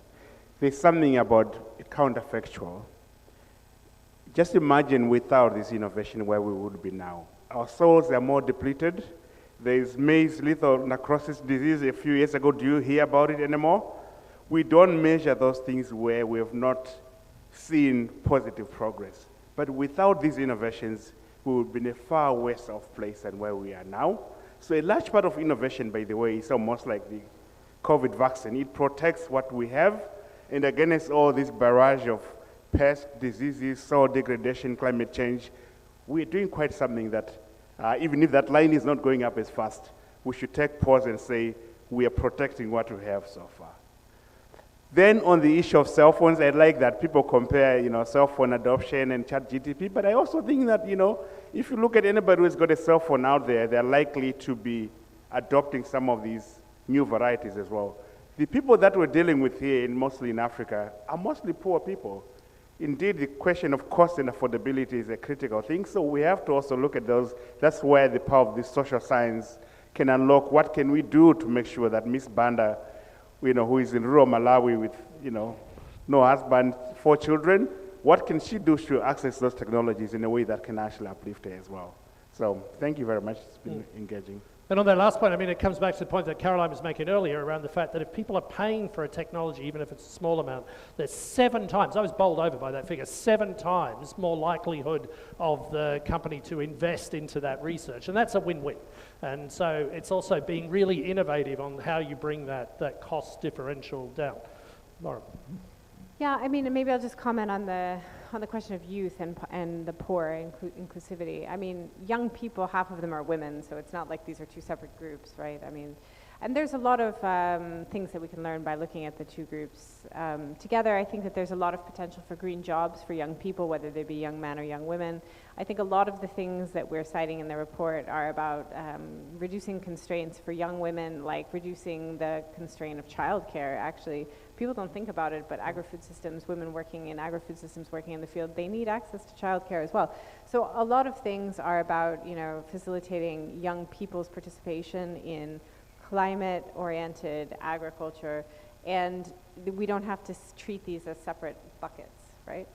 There's something about counterfactual. Just imagine without this innovation where we would be now. Our soils are more depleted. There's maize lethal necrosis disease a few years ago. Do you hear about it anymore? We don't measure those things where we have not seen positive progress. But without these innovations, we would be in a far worse off place than where we are now. So a large part of innovation, by the way, is almost like the COVID vaccine. It protects what we have, and against all this barrage of pests, diseases, soil degradation, climate change, we're doing quite something that, even if that line is not going up as fast, we should take pause and say, we are protecting what we have so far. Then on the issue of cell phones, I like that people compare, cell phone adoption and ChatGPT, but I also think that, if you look at anybody who's got a cell phone out there, they're likely to be adopting some of these new varieties as well. The people that we're dealing with here, mostly in Africa, are mostly poor people. Indeed, the question of cost and affordability is a critical thing, so we have to also look at those. That's where the power of this social science can unlock. What can we do to make sure that Miss Banda, who is in rural Malawi with, no husband, 4 children. What can she do to access those technologies in a way that can actually uplift her as well? So thank you very much. It's been engaging. And on that last point, I mean, it comes back to the point that Caroline was making earlier around the fact that if people are paying for a technology, even if it's a small amount, there's 7 times, I was bowled over by that figure, 7 times more likelihood of the company to invest into that research. And that's a win-win. And so it's also being really innovative on how you bring that cost differential down. Lauren. Yeah, I mean, maybe I'll just comment on the question of youth and the poor inclusivity. I mean, young people, half of them are women, so it's not like these are 2 separate groups, right? I mean, and there's a lot of things that we can learn by looking at the 2 groups together. I think that there's a lot of potential for green jobs for young people, whether they be young men or young women. I think a lot of the things that we're citing in the report are about reducing constraints for young women, like reducing the constraint of childcare. Actually, people don't think about it, but agri-food systems, women working in agri-food systems, working in the field, they need access to childcare as well. So a lot of things are about, you know, facilitating young people's participation in climate-oriented agriculture, and we don't have to treat these as separate buckets, right?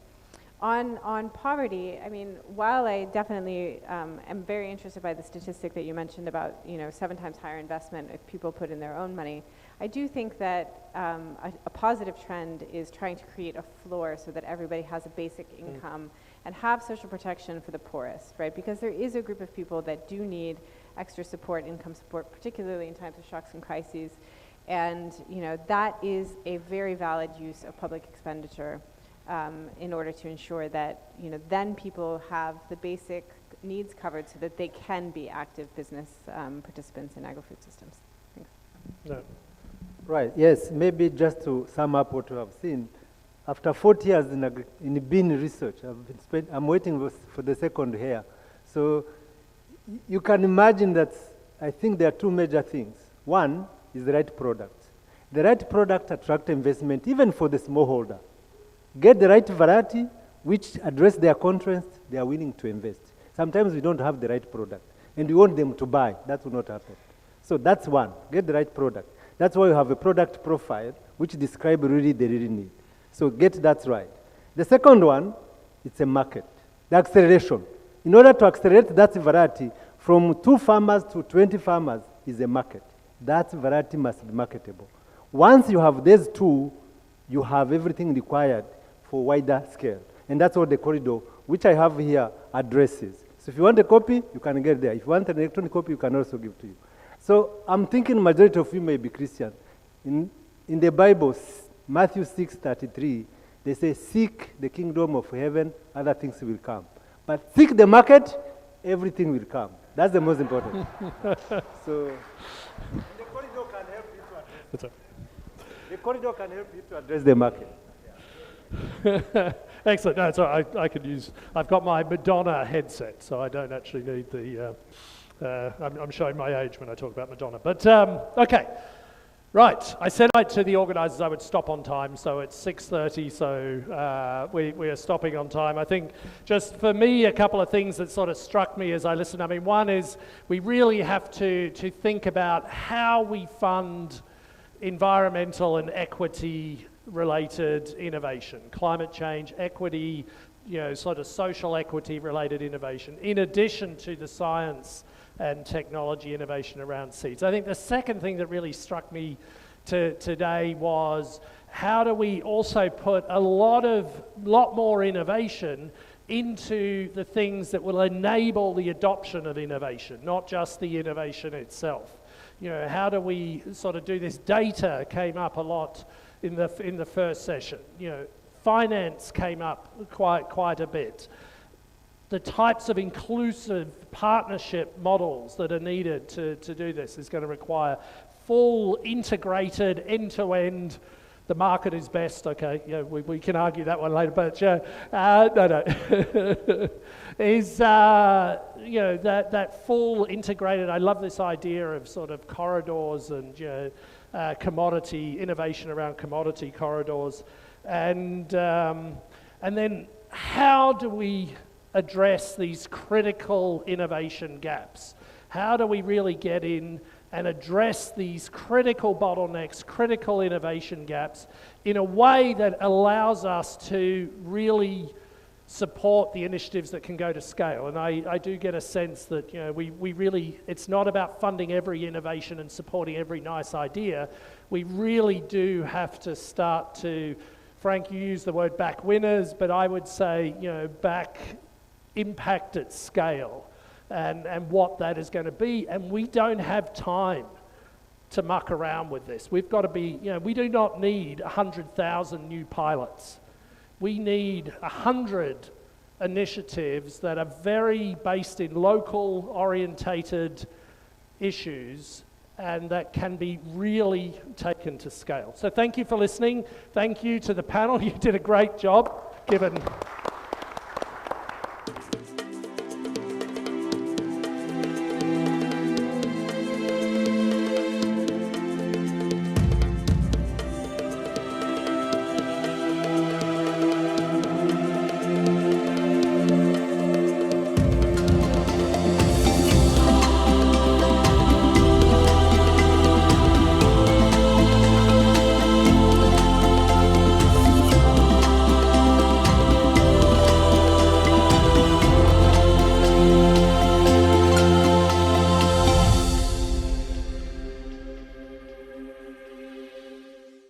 On poverty, I mean, while I definitely am very interested by the statistic that you mentioned about, you know, 7 times higher investment if people put in their own money, I do think that a positive trend is trying to create a floor so that everybody has a basic income and have social protection for the poorest, right? Because there is a group of people that do need extra support, income support, particularly in times of shocks and crises. And, you know, that is a very valid use of public expenditure in order to ensure that, you know, then people have the basic needs covered so that they can be active business participants in agri-food systems. Thanks. No. Right, yes, maybe just to sum up what we have seen, after 40 years in bean research, I'm waiting for the second here. So you can imagine that I think there are 2 major things. One is the right product. The right product attracts investment, even for the smallholder. Get the right variety, which address their constraints, they are willing to invest. Sometimes we don't have the right product, and we want them to buy. That will not happen. So that's one, get the right product. That's why you have a product profile, which describes really the real need. So get that right. The second one, it's a market, the acceleration. In order to accelerate that variety, from 2 farmers to 20 farmers is a market. That variety must be marketable. Once you have these 2, you have everything required for wider scale. And that's what the corridor, which I have here, addresses. So if you want a copy, you can get there. If you want an electronic copy, you can also give to you. So I'm thinking majority of you may be Christian. In the Bible, Matthew 6:33, they say, seek the kingdom of heaven, other things will come. But seek the market, everything will come. That's the most important. So the corridor can help you to address. The corridor can help you to address the market. Excellent. No, so I could use, I've got my Madonna headset, so I don't actually need the, I'm showing my age when I talk about Madonna. But, okay. Right. I said to the organisers I would stop on time, so it's 6:30, so we are stopping on time. I think just for me, a couple of things that sort of struck me as I listened. I mean, one is we really have to think about how we fund environmental and equity related innovation, climate change, equity, you know, sort of social equity related innovation, in addition to the science and technology innovation around seeds. I think the second thing that really struck me today was how do we also put a lot more innovation into the things that will enable the adoption of innovation, not just the innovation itself. You know, how do we sort of do this? Data came up a lot in the first session. You know, finance came up quite a bit. The types of inclusive partnership models that are needed to do this is going to require full integrated end-to-end. The market is best, okay, yeah, we can argue that one later, but no. Is, you know, that full integrated, I love this idea of sort of corridors and, you know, commodity, innovation around commodity corridors. And then how do we address these critical innovation gaps? How do we really get in and address these critical bottlenecks, critical innovation gaps in a way that allows us to really support the initiatives that can go to scale. And I do get a sense that, you know, we really, it's not about funding every innovation and supporting every nice idea. We really do have to start to, Frank, you used the word back winners, but I would say, you know, back impact at scale and what that is going to be. And we don't have time to muck around with this. We've got to be, you know, we do not need 100,000 new pilots. We need 100 initiatives that are very based in local orientated issues and that can be really taken to scale. So thank you for listening. Thank you to the panel. You did a great job given